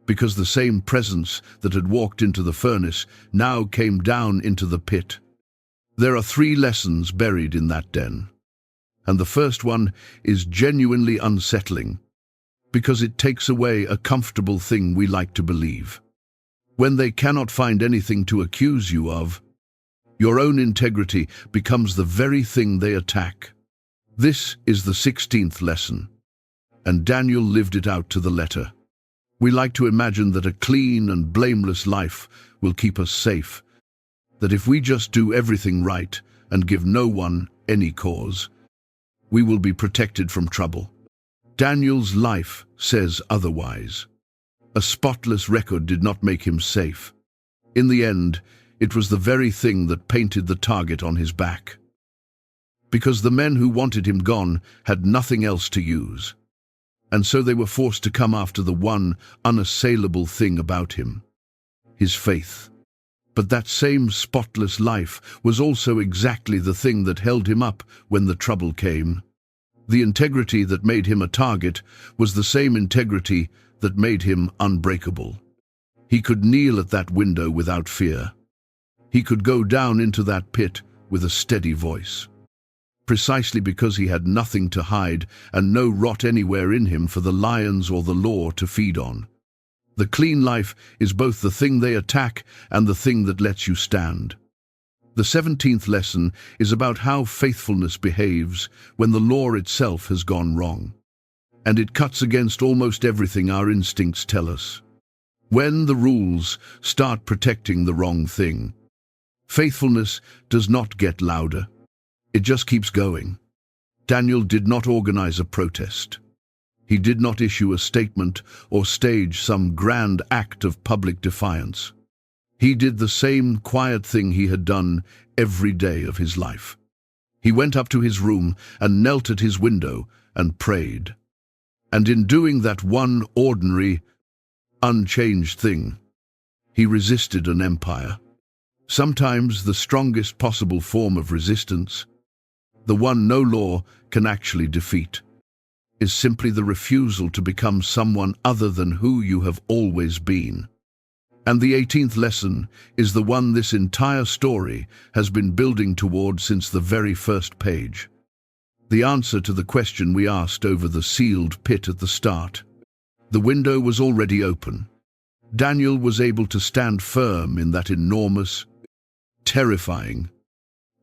because the same presence that had walked into the furnace now came down into the pit. There are 3 lessons buried in that den, and the first one is genuinely unsettling, because it takes away a comfortable thing we like to believe. When they cannot find anything to accuse you of, your own integrity becomes the very thing they attack. This is the 16th lesson, and Daniel lived it out to the letter. We like to imagine that a clean and blameless life will keep us safe, that if we just do everything right and give no one any cause, we will be protected from trouble. Daniel's life says otherwise. A spotless record did not make him safe. In the end, it was the very thing that painted the target on his back, because the men who wanted him gone had nothing else to use, and so they were forced to come after the one unassailable thing about him, his faith. But that same spotless life was also exactly the thing that held him up when the trouble came. The integrity that made him a target was the same integrity that made him unbreakable. He could kneel at that window without fear. He could go down into that pit with a steady voice, precisely because he had nothing to hide and no rot anywhere in him for the lions or the law to feed on. The clean life is both the thing they attack and the thing that lets you stand. The 17th lesson is about how faithfulness behaves when the law itself has gone wrong, and it cuts against almost everything our instincts tell us. When the rules start protecting the wrong thing, faithfulness does not get louder. It just keeps going. Daniel did not organize a protest. He did not issue a statement or stage some grand act of public defiance. He did the same quiet thing he had done every day of his life. He went up to his room and knelt at his window and prayed. And in doing that one ordinary, unchanged thing, he resisted an empire. Sometimes the strongest possible form of resistance, the one no law can actually defeat, is simply the refusal to become someone other than who you have always been. And the 18th lesson is the one this entire story has been building toward since the very first page. The answer to the question we asked over the sealed pit at the start. The window was already open. Daniel was able to stand firm in that enormous, terrifying,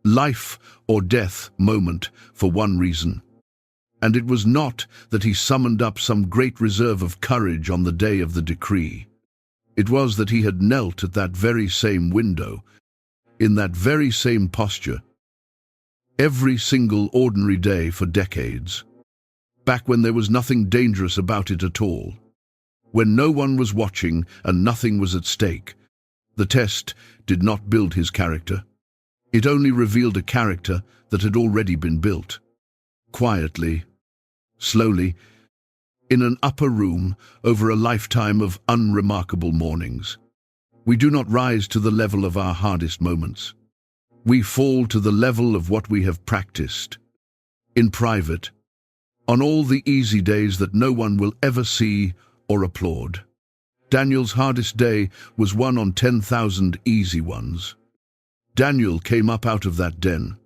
life or death moment for one reason. And it was not that he summoned up some great reserve of courage on the day of the decree. It was that he had knelt at that very same window, in that very same posture, every single ordinary day for decades, back when there was nothing dangerous about it at all, when no one was watching and nothing was at stake. The test did not build his character. It only revealed a character that had already been built. Quietly, slowly, in an upper room over a lifetime of unremarkable mornings. We do not rise to the level of our hardest moments. We fall to the level of what we have practiced, in private, on all the easy days that no one will ever see or applaud. Daniel's hardest day was one on 10,000 easy ones. Daniel came up out of that den,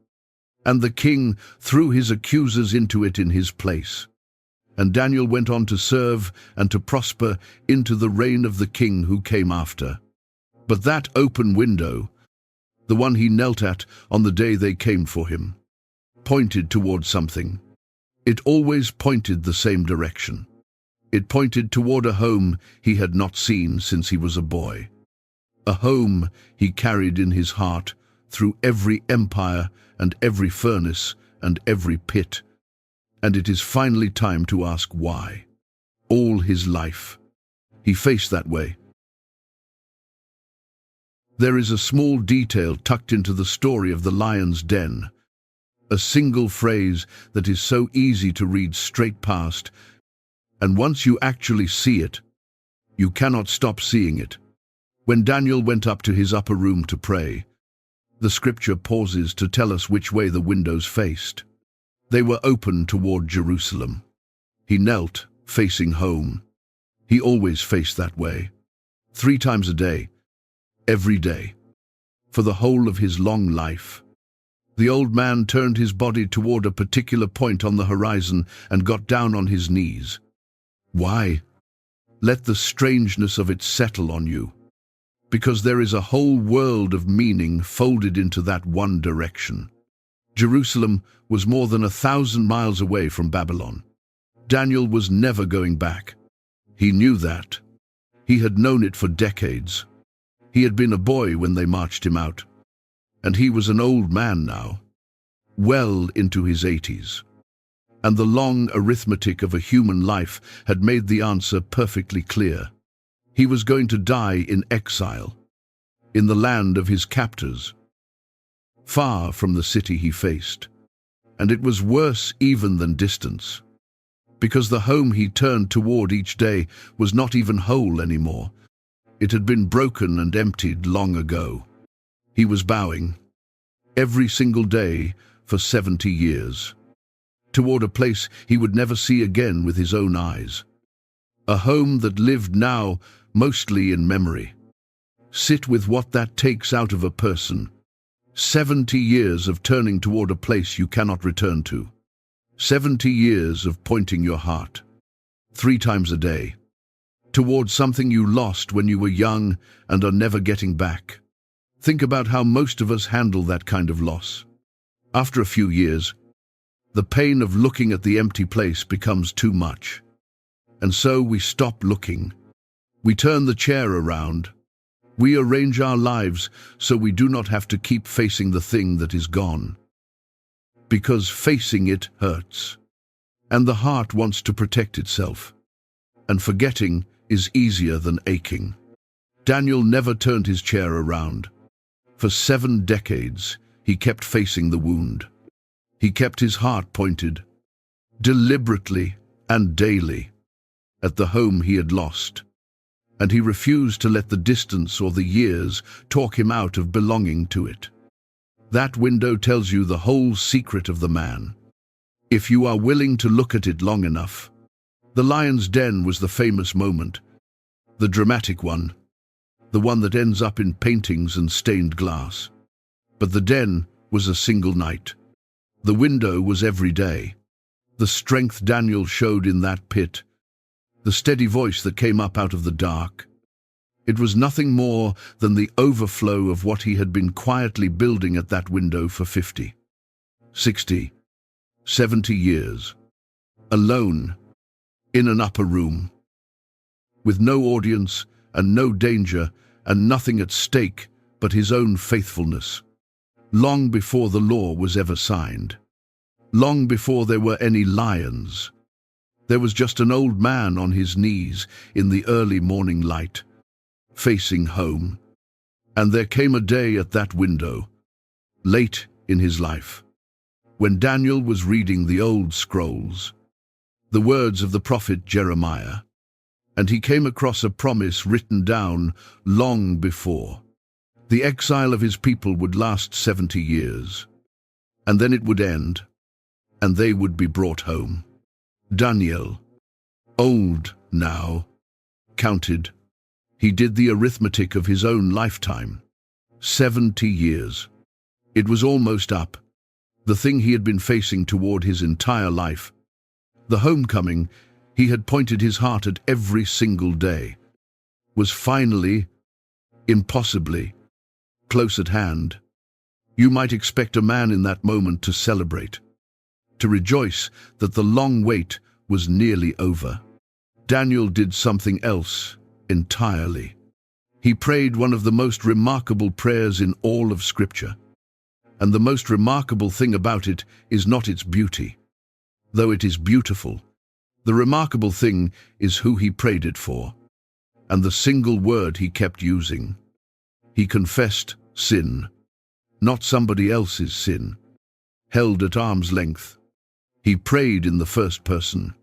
and the king threw his accusers into it in his place. And Daniel went on to serve and to prosper into the reign of the king who came after. But that open window, the one he knelt at on the day they came for him, pointed toward something. It always pointed the same direction. It pointed toward a home he had not seen since he was a boy. A home he carried in his heart through every empire and every furnace and every pit. And it is finally time to ask why. All his life, he faced that way. There is a small detail tucked into the story of the lion's den, a single phrase that is so easy to read straight past, and once you actually see it, you cannot stop seeing it. When Daniel went up to his upper room to pray, the scripture pauses to tell us which way the windows faced. They were open toward Jerusalem. He knelt, facing home. He always faced that way. 3 times a day, every day, for the whole of his long life. The old man turned his body toward a particular point on the horizon and got down on his knees. Why? Let the strangeness of it settle on you. Because there is a whole world of meaning folded into that one direction. Jerusalem was more than 1,000 miles away from Babylon. Daniel was never going back. He knew that. He had known it for decades. He had been a boy when they marched him out. And he was an old man now, well into his 80s. And the long arithmetic of a human life had made the answer perfectly clear. He was going to die in exile, in the land of his captors, far from the city he faced. And it was worse even than distance, because the home he turned toward each day was not even whole anymore. It had been broken and emptied long ago. He was bowing, every single day for 70 years, toward a place he would never see again with his own eyes. A home that lived now mostly in memory. Sit with what that takes out of a person. 70 years of turning toward a place you cannot return to. 70 years of pointing your heart, 3 times a day, toward something you lost when you were young and are never getting back. Think about how most of us handle that kind of loss. After a few years, the pain of looking at the empty place becomes too much. And so we stop looking. We turn the chair around. We arrange our lives so we do not have to keep facing the thing that is gone. Because facing it hurts. And the heart wants to protect itself. And forgetting is easier than aching. Daniel never turned his chair around. For 7 decades, he kept facing the wound. He kept his heart pointed, deliberately and daily, at the home he had lost. And he refused to let the distance or the years talk him out of belonging to it. That window tells you the whole secret of the man. If you are willing to look at it long enough. The lion's den was the famous moment, the dramatic one. the one that ends up in paintings and stained glass. But the den was a single night. The window was every day. The strength Daniel showed in that pit, the steady voice that came up out of the dark. It was nothing more than the overflow of what he had been quietly building at that window for 50, 60, 70 years. Alone, in an upper room, with no audience and no danger and nothing at stake but his own faithfulness. Long before the law was ever signed, long before there were any lions, there was just an old man on his knees in the early morning light, facing home. And there came a day at that window, late in his life, when Daniel was reading the old scrolls, the words of the prophet Jeremiah, and he came across a promise written down long before. The exile of his people would last 70 years, and then it would end, and they would be brought home. Daniel, old now, counted. He did the arithmetic of his own lifetime. 70 years. It was almost up. The thing he had been facing toward his entire life. The homecoming he had pointed his heart at every single day, was finally, impossibly, close at hand. You might expect a man in that moment to celebrate, to rejoice that the long wait was nearly over. Daniel did something else entirely. He prayed one of the most remarkable prayers in all of Scripture. And the most remarkable thing about it is not its beauty, though it is beautiful. The remarkable thing is who he prayed it for, and the single word he kept using. He confessed sin, not somebody else's sin, held at arm's length. He prayed in the first person,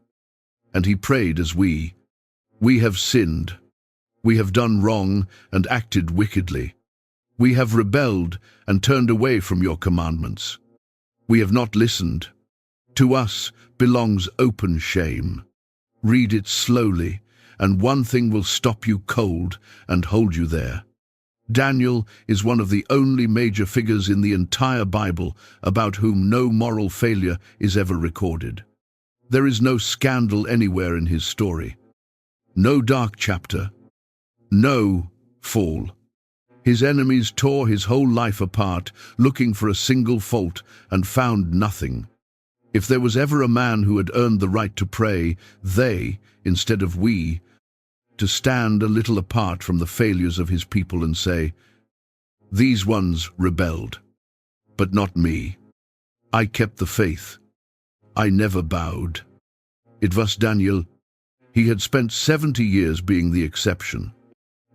and he prayed as we have sinned. We have done wrong and acted wickedly. We have rebelled and turned away from your commandments. We have not listened. To us belongs open shame. Read it slowly, and one thing will stop you cold and hold you there. Daniel is one of the only major figures in the entire Bible about whom no moral failure is ever recorded. There is no scandal anywhere in his story. No dark chapter. No fall. His enemies tore his whole life apart, looking for a single fault, and found nothing. If there was ever a man who had earned the right to pray, they, instead of we, to stand a little apart from the failures of his people and say, "These ones rebelled, but not me. I kept the faith. I never bowed." It was Daniel. He had spent 70 years being the exception.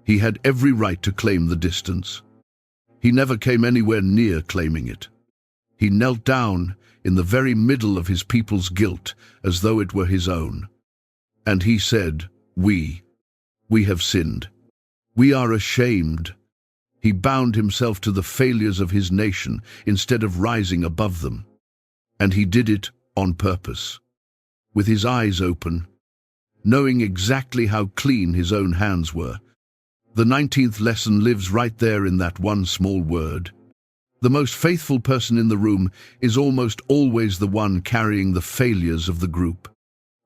He had every right to claim the distance. He never came anywhere near claiming it. He knelt down in the very middle of his people's guilt as though it were his own. And he said, We have sinned. We are ashamed. He bound himself to the failures of his nation instead of rising above them. And he did it on purpose, with his eyes open, knowing exactly how clean his own hands were. The 19th lesson lives right there in that one small word. The most faithful person in the room is almost always the one carrying the failures of the group,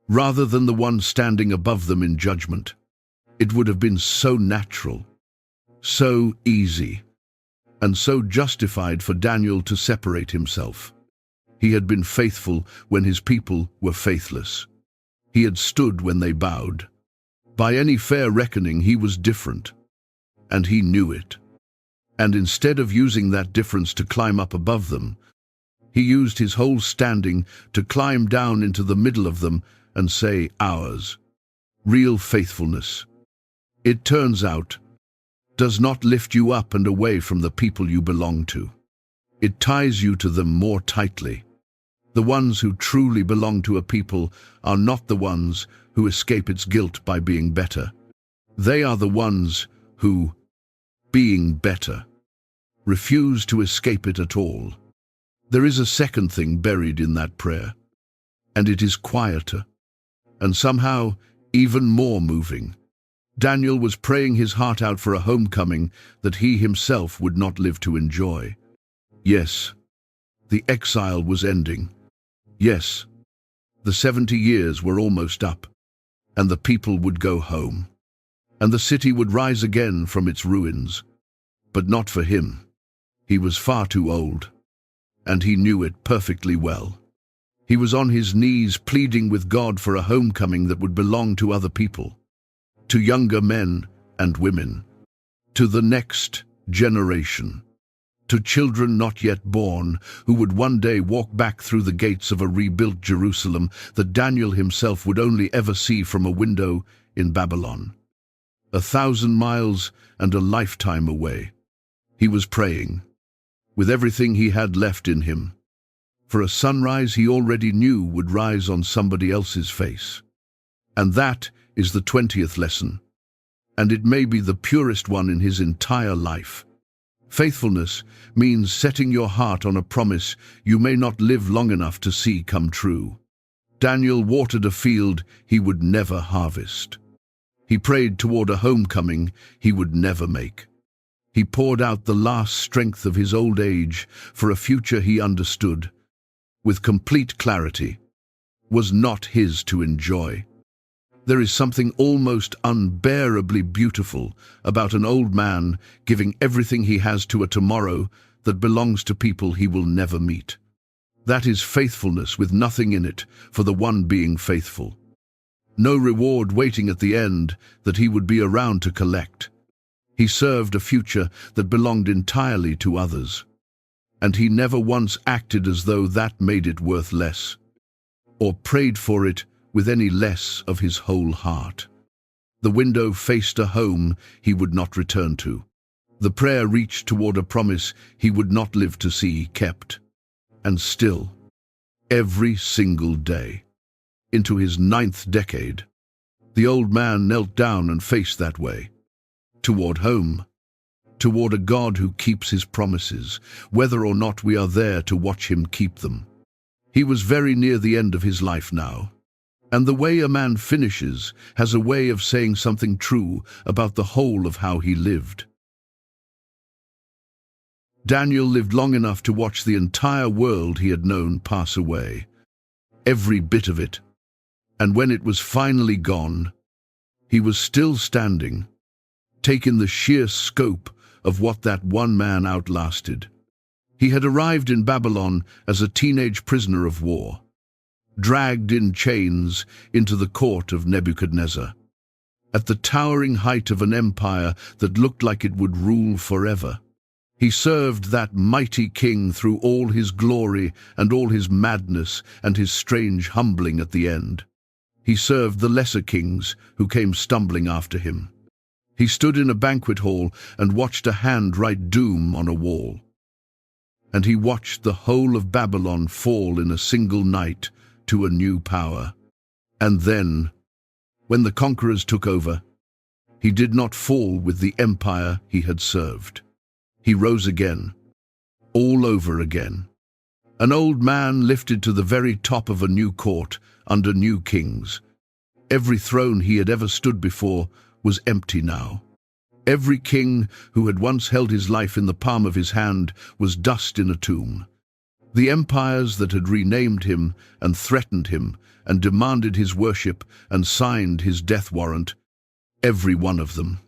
rather than the one standing above them in judgment. It would have been so natural, so easy, and so justified for Daniel to separate himself. He had been faithful when his people were faithless. He had stood when they bowed. By any fair reckoning, he was different, and he knew it. And instead of using that difference to climb up above them, he used his whole standing to climb down into the middle of them and say, "Ours." Real faithfulness, it turns out, does not lift you up and away from the people you belong to. It ties you to them more tightly. The ones who truly belong to a people are not the ones who escape its guilt by being better. They are the ones who, being better, refuse to escape it at all. There is a second thing buried in that prayer, and it is quieter, and somehow even more moving. Daniel was praying his heart out for a homecoming that he himself would not live to enjoy. Yes, the exile was ending. Yes, the 70 years were almost up, and the people would go home, and the city would rise again from its ruins. But not for him. He was far too old, and he knew it perfectly well. He was on his knees pleading with God for a homecoming that would belong to other people, to younger men and women, to the next generation, to children not yet born who would one day walk back through the gates of a rebuilt Jerusalem that Daniel himself would only ever see from a window in Babylon. 1,000 miles and a lifetime away. He was praying, with everything he had left in him, for a sunrise he already knew would rise on somebody else's face. And that is the 20th lesson, and it may be the purest one in his entire life. Faithfulness means setting your heart on a promise you may not live long enough to see come true. Daniel watered a field he would never harvest. He prayed toward a homecoming he would never make. He poured out the last strength of his old age for a future he understood, with complete clarity, was not his to enjoy. There is something almost unbearably beautiful about an old man giving everything he has to a tomorrow that belongs to people he will never meet. That is faithfulness with nothing in it for the one being faithful. No reward waiting at the end that he would be around to collect. He served a future that belonged entirely to others, and he never once acted as though that made it worth less, or prayed for it with any less of his whole heart. The window faced a home he would not return to. The prayer reached toward a promise he would not live to see kept. And still, every single day, into his 9th decade, the old man knelt down and faced that way, toward home, toward a God who keeps his promises, whether or not we are there to watch him keep them. He was very near the end of his life now, and the way a man finishes has a way of saying something true about the whole of how he lived. Daniel lived long enough to watch the entire world he had known pass away, every bit of it, and when it was finally gone, he was still standing, taking the sheer scope of what that one man outlasted. He had arrived in Babylon as a teenage prisoner of war, dragged in chains into the court of Nebuchadnezzar, at the towering height of an empire that looked like it would rule forever. He served that mighty king through all his glory and all his madness and his strange humbling at the end. He served the lesser kings who came stumbling after him. He stood in a banquet hall and watched a hand write doom on a wall. And he watched the whole of Babylon fall in a single night to a new power. And then, when the conquerors took over, he did not fall with the empire he had served. He rose again, all over again. An old man lifted to the very top of a new court under new kings. Every throne he had ever stood before was empty now. Every king who had once held his life in the palm of his hand was dust in a tomb. The empires that had renamed him and threatened him and demanded his worship and signed his death warrant, every one of them,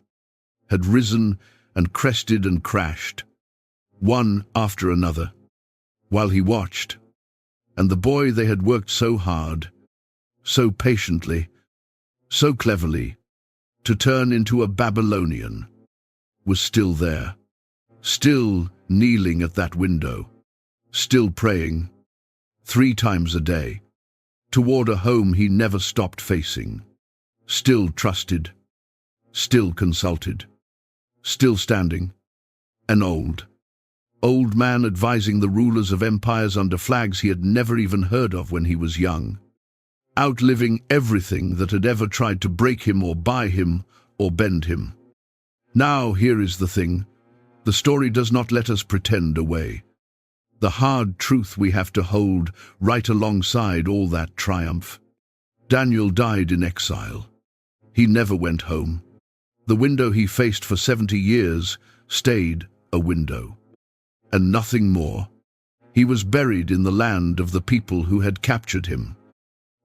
had risen and crested and crashed, one after another, while he watched, and the boy they had worked so hard, so patiently, so cleverly, to turn into a Babylonian, was still there, still kneeling at that window, still praying, 3 times a day, toward a home he never stopped facing, still trusted, still consulted, still standing, an old man advising the rulers of empires under flags he had never even heard of when he was young, outliving everything that had ever tried to break him or buy him or bend him. Now here is the thing, the story does not let us pretend away. The hard truth we have to hold right alongside all that triumph. Daniel died in exile. He never went home. The window he faced for 70 years stayed a window, and nothing more. He was buried in the land of the people who had captured him,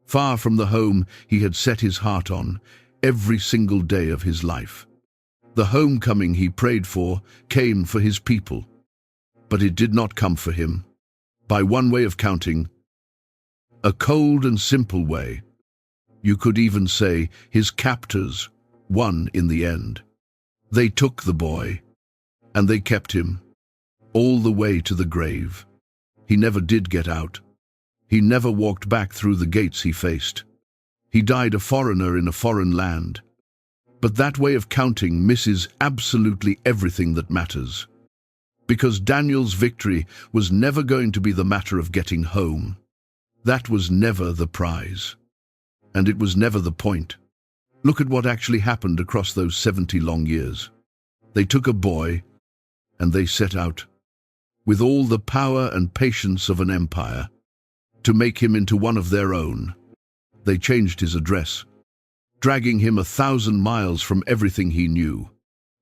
far from the home he had set his heart on every single day of his life. The homecoming he prayed for came for his people, but it did not come for him. By one way of counting, a cold and simple way, you could even say his captors won in the end. They took the boy, and they kept him, all the way to the grave. He never did get out. He never walked back through the gates he faced. He died a foreigner in a foreign land. But that way of counting misses absolutely everything that matters. Because Daniel's victory was never going to be the matter of getting home. That was never the prize. And it was never the point. Look at what actually happened across those 70 long years. They took a boy, and they set out, with all the power and patience of an empire, to make him into one of their own. They changed his address, dragging him 1,000 miles from everything he knew.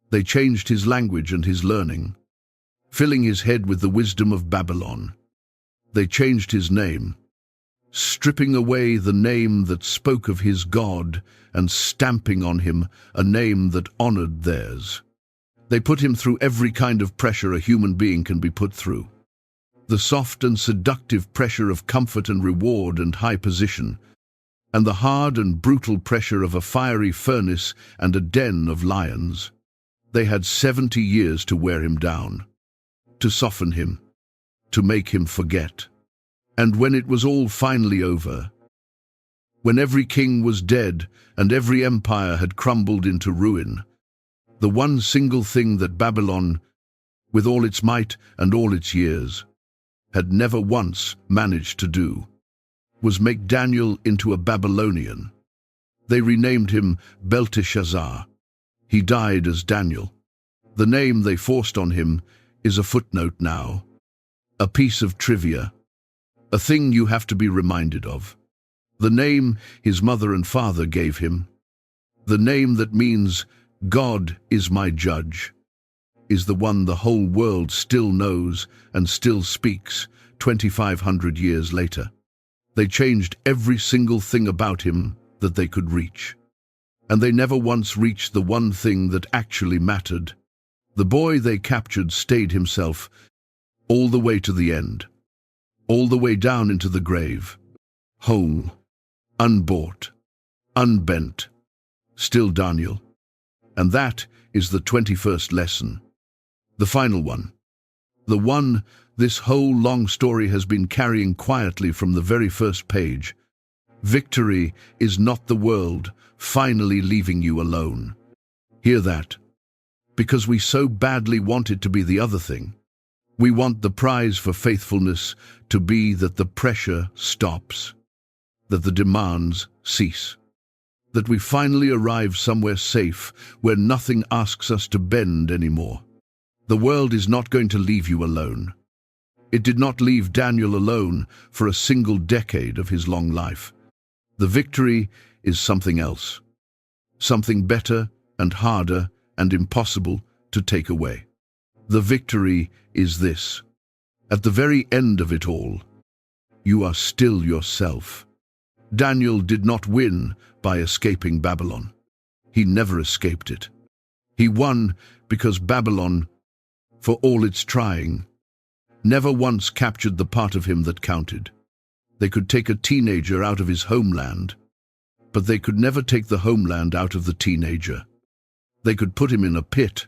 They changed his language and his learning, filling his head with the wisdom of Babylon. They changed his name, stripping away the name that spoke of his God and stamping on him a name that honored theirs. They put him through every kind of pressure a human being can be put through. The soft and seductive pressure of comfort and reward and high position, and the hard and brutal pressure of a fiery furnace and a den of lions. They had 70 years to wear him down, to soften him, to make him forget. And when it was all finally over, when every king was dead and every empire had crumbled into ruin, the one single thing that Babylon, with all its might and all its years, had never once managed to do, was make Daniel into a Babylonian. They renamed him Belteshazzar. He died as Daniel. The name they forced on him is a footnote now, a piece of trivia, a thing you have to be reminded of. The name his mother and father gave him, the name that means God is my judge, is the one the whole world still knows and still speaks 2,500 years later. They changed every single thing about him that they could reach. And they never once reached the one thing that actually mattered. The boy they captured stayed himself all the way to the end, all the way down into the grave, whole, unbought, unbent, still Daniel. And that is the 21st lesson, the final one, the one this whole long story has been carrying quietly from the very first page. Victory is not the world finally leaving you alone. Hear that? Because we so badly want it to be the other thing. We want the prize for faithfulness to be that the pressure stops, that the demands cease, that we finally arrive somewhere safe where nothing asks us to bend anymore. The world is not going to leave you alone. It did not leave Daniel alone for a single decade of his long life. The victory is something else, something better and harder and impossible to take away. The victory is this. At the very end of it all, you are still yourself. Daniel did not win by escaping Babylon. He never escaped it. He won because Babylon, for all its trying, never once captured the part of him that counted. They could take a teenager out of his homeland, but they could never take the homeland out of the teenager. They could put him in a pit,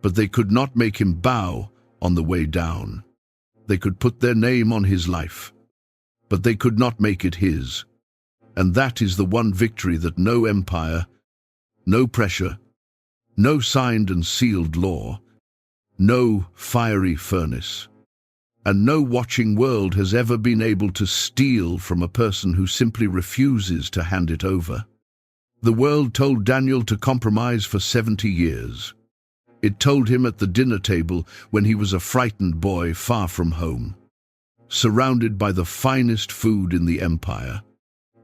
but they could not make him bow on the way down. They could put their name on his life, but they could not make it his. And that is the one victory that no empire, no pressure, no signed and sealed law, no fiery furnace, and no watching world has ever been able to steal from a person who simply refuses to hand it over. The world told Daniel to compromise for 70 years. It told him at the dinner table when he was a frightened boy far from home, surrounded by the finest food in the empire.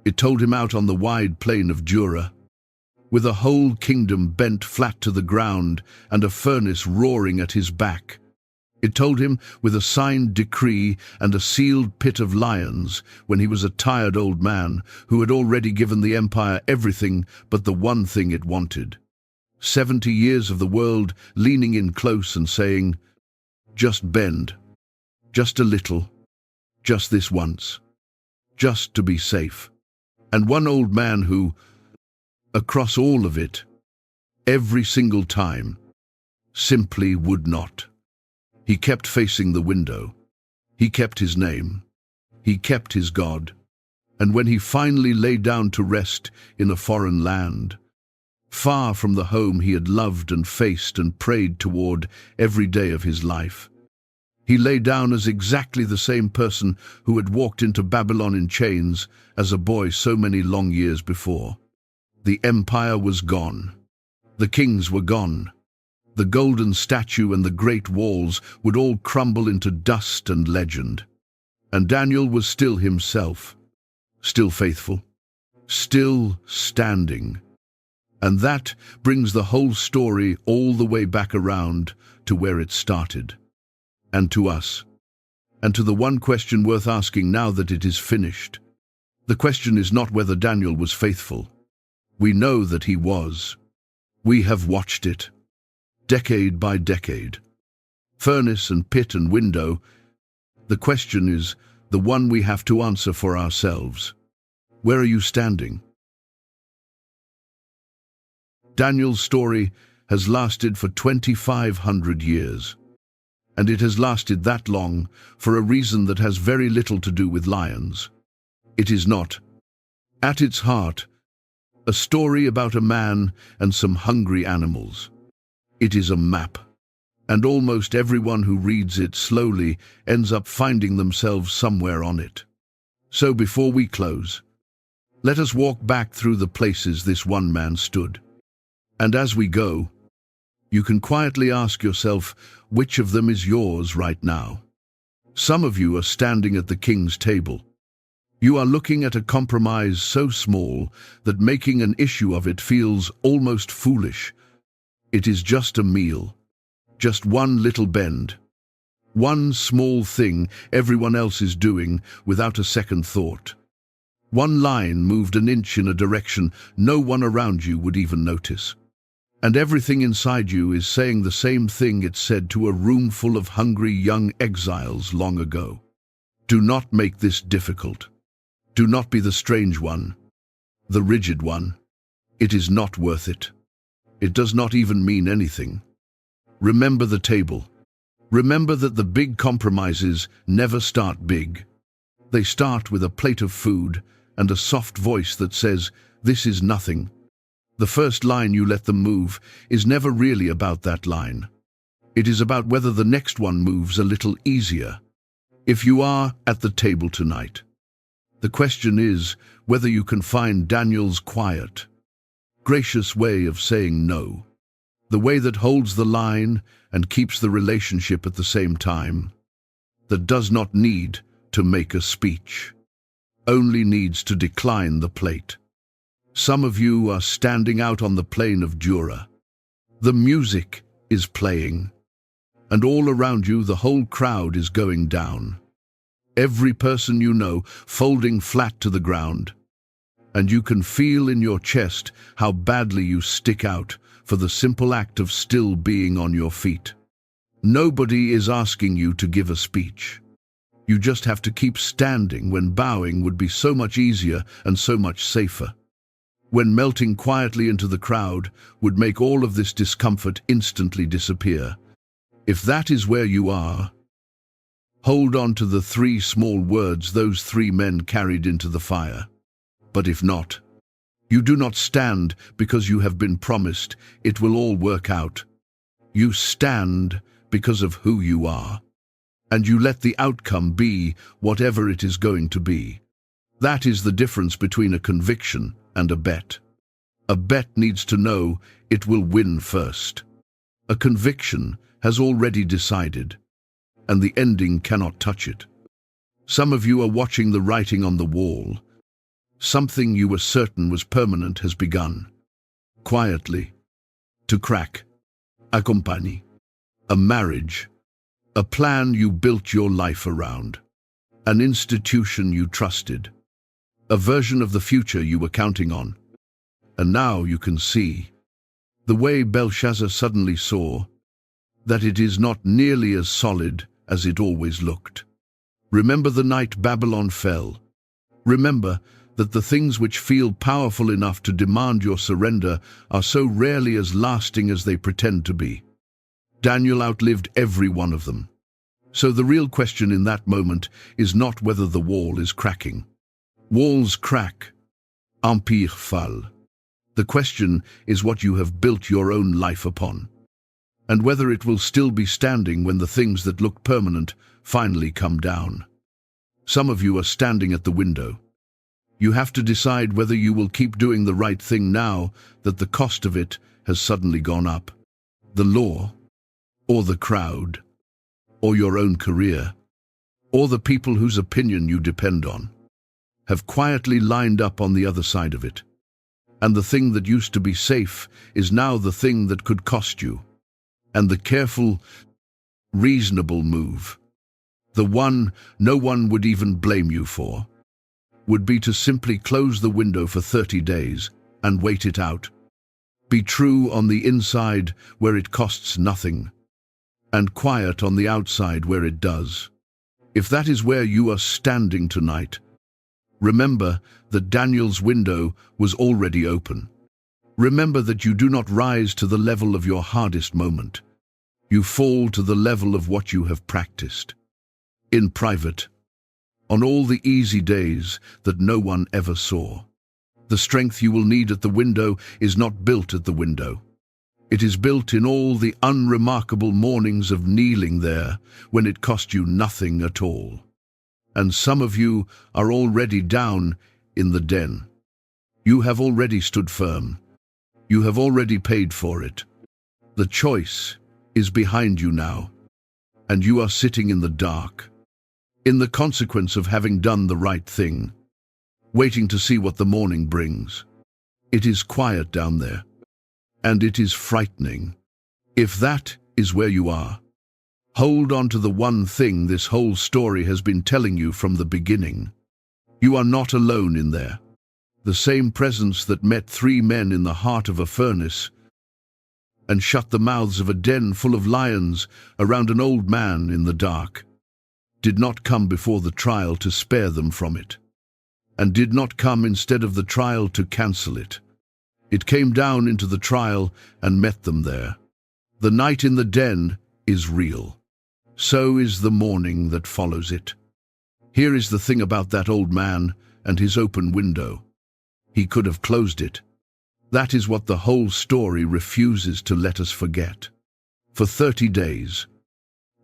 It told him out on the wide plain of Dura, with a whole kingdom bent flat to the ground and a furnace roaring at his back. It told him with a signed decree and a sealed pit of lions when he was a tired old man who had already given the empire everything but the one thing it wanted. 70 years of the world leaning in close and saying, "Just bend, just a little, just this once, just to be safe." And one old man who, across all of it, every single time, simply would not. He kept facing the window. He kept his name. He kept his God. And when he finally lay down to rest in a foreign land, far from the home he had loved and faced and prayed toward every day of his life, he lay down as exactly the same person who had walked into Babylon in chains as a boy so many long years before. The empire was gone. The kings were gone. The golden statue and the great walls would all crumble into dust and legend. And Daniel was still himself, still faithful, still standing. And that brings the whole story all the way back around to where it started. And to us. And to the one question worth asking now that it is finished. The question is not whether Daniel was faithful. We know that he was. We have watched it, decade by decade. Furnace and pit and window. The question is the one we have to answer for ourselves. Where are you standing? Daniel's story has lasted for 2,500 years. And it has lasted that long for a reason that has very little to do with lions. It is not, at its heart, a story about a man and some hungry animals. It is a map, and almost everyone who reads it slowly ends up finding themselves somewhere on it. So before we close, let us walk back through the places this one man stood. And as we go, you can quietly ask yourself which of them is yours right now. Some of you are standing at the king's table. You are looking at a compromise so small that making an issue of it feels almost foolish. It is just a meal, just one little bend, one small thing everyone else is doing without a second thought. One line moved an inch in a direction no one around you would even notice. And everything inside you is saying the same thing it said to a room full of hungry young exiles long ago. Do not make this difficult. Do not be the strange one, the rigid one. It is not worth it. It does not even mean anything. Remember the table. Remember that the big compromises never start big. They start with a plate of food and a soft voice that says, "This is nothing." The first line you let them move is never really about that line. It is about whether the next one moves a little easier. If you are at the table tonight, the question is whether you can find Daniel's quiet, gracious way of saying no, the way that holds the line and keeps the relationship at the same time, that does not need to make a speech, only needs to decline the plate. Some of you are standing out on the plain of Dura. The music is playing, and all around you the whole crowd is going down. Every person you know folding flat to the ground, and you can feel in your chest how badly you stick out for the simple act of still being on your feet. Nobody is asking you to give a speech. You just have to keep standing when bowing would be so much easier and so much safer. When melting quietly into the crowd would make all of this discomfort instantly disappear. If that is where you are, hold on to the 3 small words those 3 men carried into the fire. But if not, you do not stand because you have been promised it will all work out. You stand because of who you are, and you let the outcome be whatever it is going to be. That is the difference between a conviction and a bet. A bet needs to know it will win first. A conviction has already decided, and the ending cannot touch it. Some of you are watching the writing on the wall. Something you were certain was permanent has begun. quietly, to crack, a company, a marriage, a plan you built your life around, an institution you trusted, a version of the future you were counting on. And now you can see, the way Belshazzar suddenly saw, that it is not nearly as solid as it always looked. Remember the night Babylon fell. Remember that the things which feel powerful enough to demand your surrender are so rarely as lasting as they pretend to be. Daniel outlived every one of them. So the real question in that moment is not whether the wall is cracking. Walls crack, empires fall. The question is what you have built your own life upon, and whether it will still be standing when the things that look permanent finally come down. Some of you are standing at the window. You have to decide whether you will keep doing the right thing now that the cost of it has suddenly gone up. The law, or the crowd, or your own career, or the people whose opinion you depend on, have quietly lined up on the other side of it. And the thing that used to be safe is now the thing that could cost you. And the careful, reasonable move, the one no one would even blame you for, would be to simply close the window for 30 days and wait it out. Be true on the inside where it costs nothing, and quiet on the outside where it does. If that is where you are standing tonight, remember that Daniel's window was already open. Remember that you do not rise to the level of your hardest moment. You fall to the level of what you have practiced. In private, on all the easy days that no one ever saw. The strength you will need at the window is not built at the window. It is built in all the unremarkable mornings of kneeling there when it cost you nothing at all. And some of you are already down in the den. You have already stood firm. You have already paid for it. The choice is behind you now, and you are sitting in the dark, in the consequence of having done the right thing, waiting to see what the morning brings. It is quiet down there, and it is frightening. If that is where you are, hold on to the one thing this whole story has been telling you from the beginning. You are not alone in there. The same presence that met 3 men in the heart of a furnace and shut the mouths of a den full of lions around an old man in the dark did not come before the trial to spare them from it, and did not come instead of the trial to cancel it. It came down into the trial and met them there. The night in the den is real. So is the morning that follows it. Here is the thing about that old man and his open window. He could have closed it. That is what the whole story refuses to let us forget. For 30 days,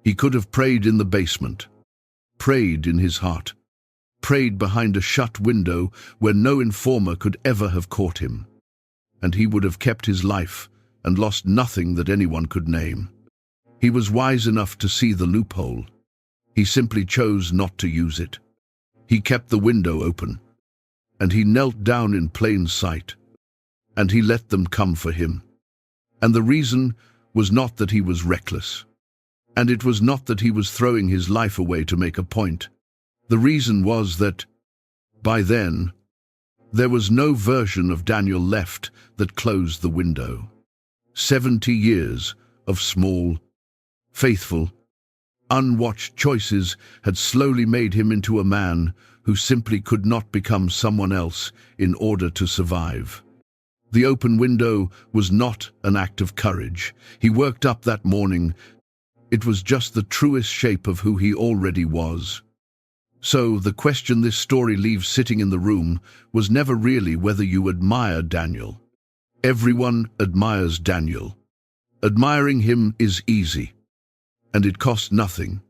he could have prayed in the basement, prayed in his heart, prayed behind a shut window where no informer could ever have caught him, and he would have kept his life and lost nothing that anyone could name. He was wise enough to see the loophole. He simply chose not to use it. He kept the window open, and he knelt down in plain sight, and he let them come for him. And the reason was not that he was reckless, and it was not that he was throwing his life away to make a point. The reason was that, by then, there was no version of Daniel left that closed the window. 70 years of small, faithful, unwatched choices had slowly made him into a man who simply could not become someone else in order to survive. The open window was not an act of courage. He worked up that morning. It was just the truest shape of who he already was. So the question this story leaves sitting in the room was never really whether you admire Daniel. Everyone admires Daniel. Admiring him is easy, and it costs nothing,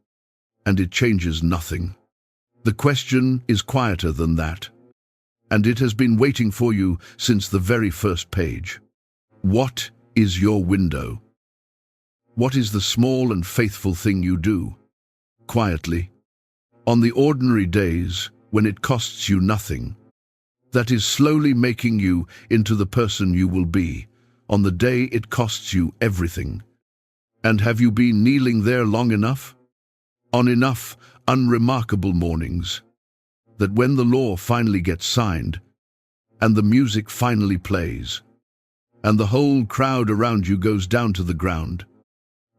and it changes nothing. The question is quieter than that, and it has been waiting for you since the very first page. What is your window? What is the small and faithful thing you do, quietly, on the ordinary days when it costs you nothing, that is slowly making you into the person you will be on the day it costs you everything. And have you been kneeling there long enough? On enough unremarkable mornings, that when the law finally gets signed, and the music finally plays, and the whole crowd around you goes down to the ground,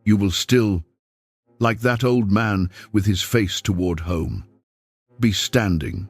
you will still, like that old man with his face toward home, be standing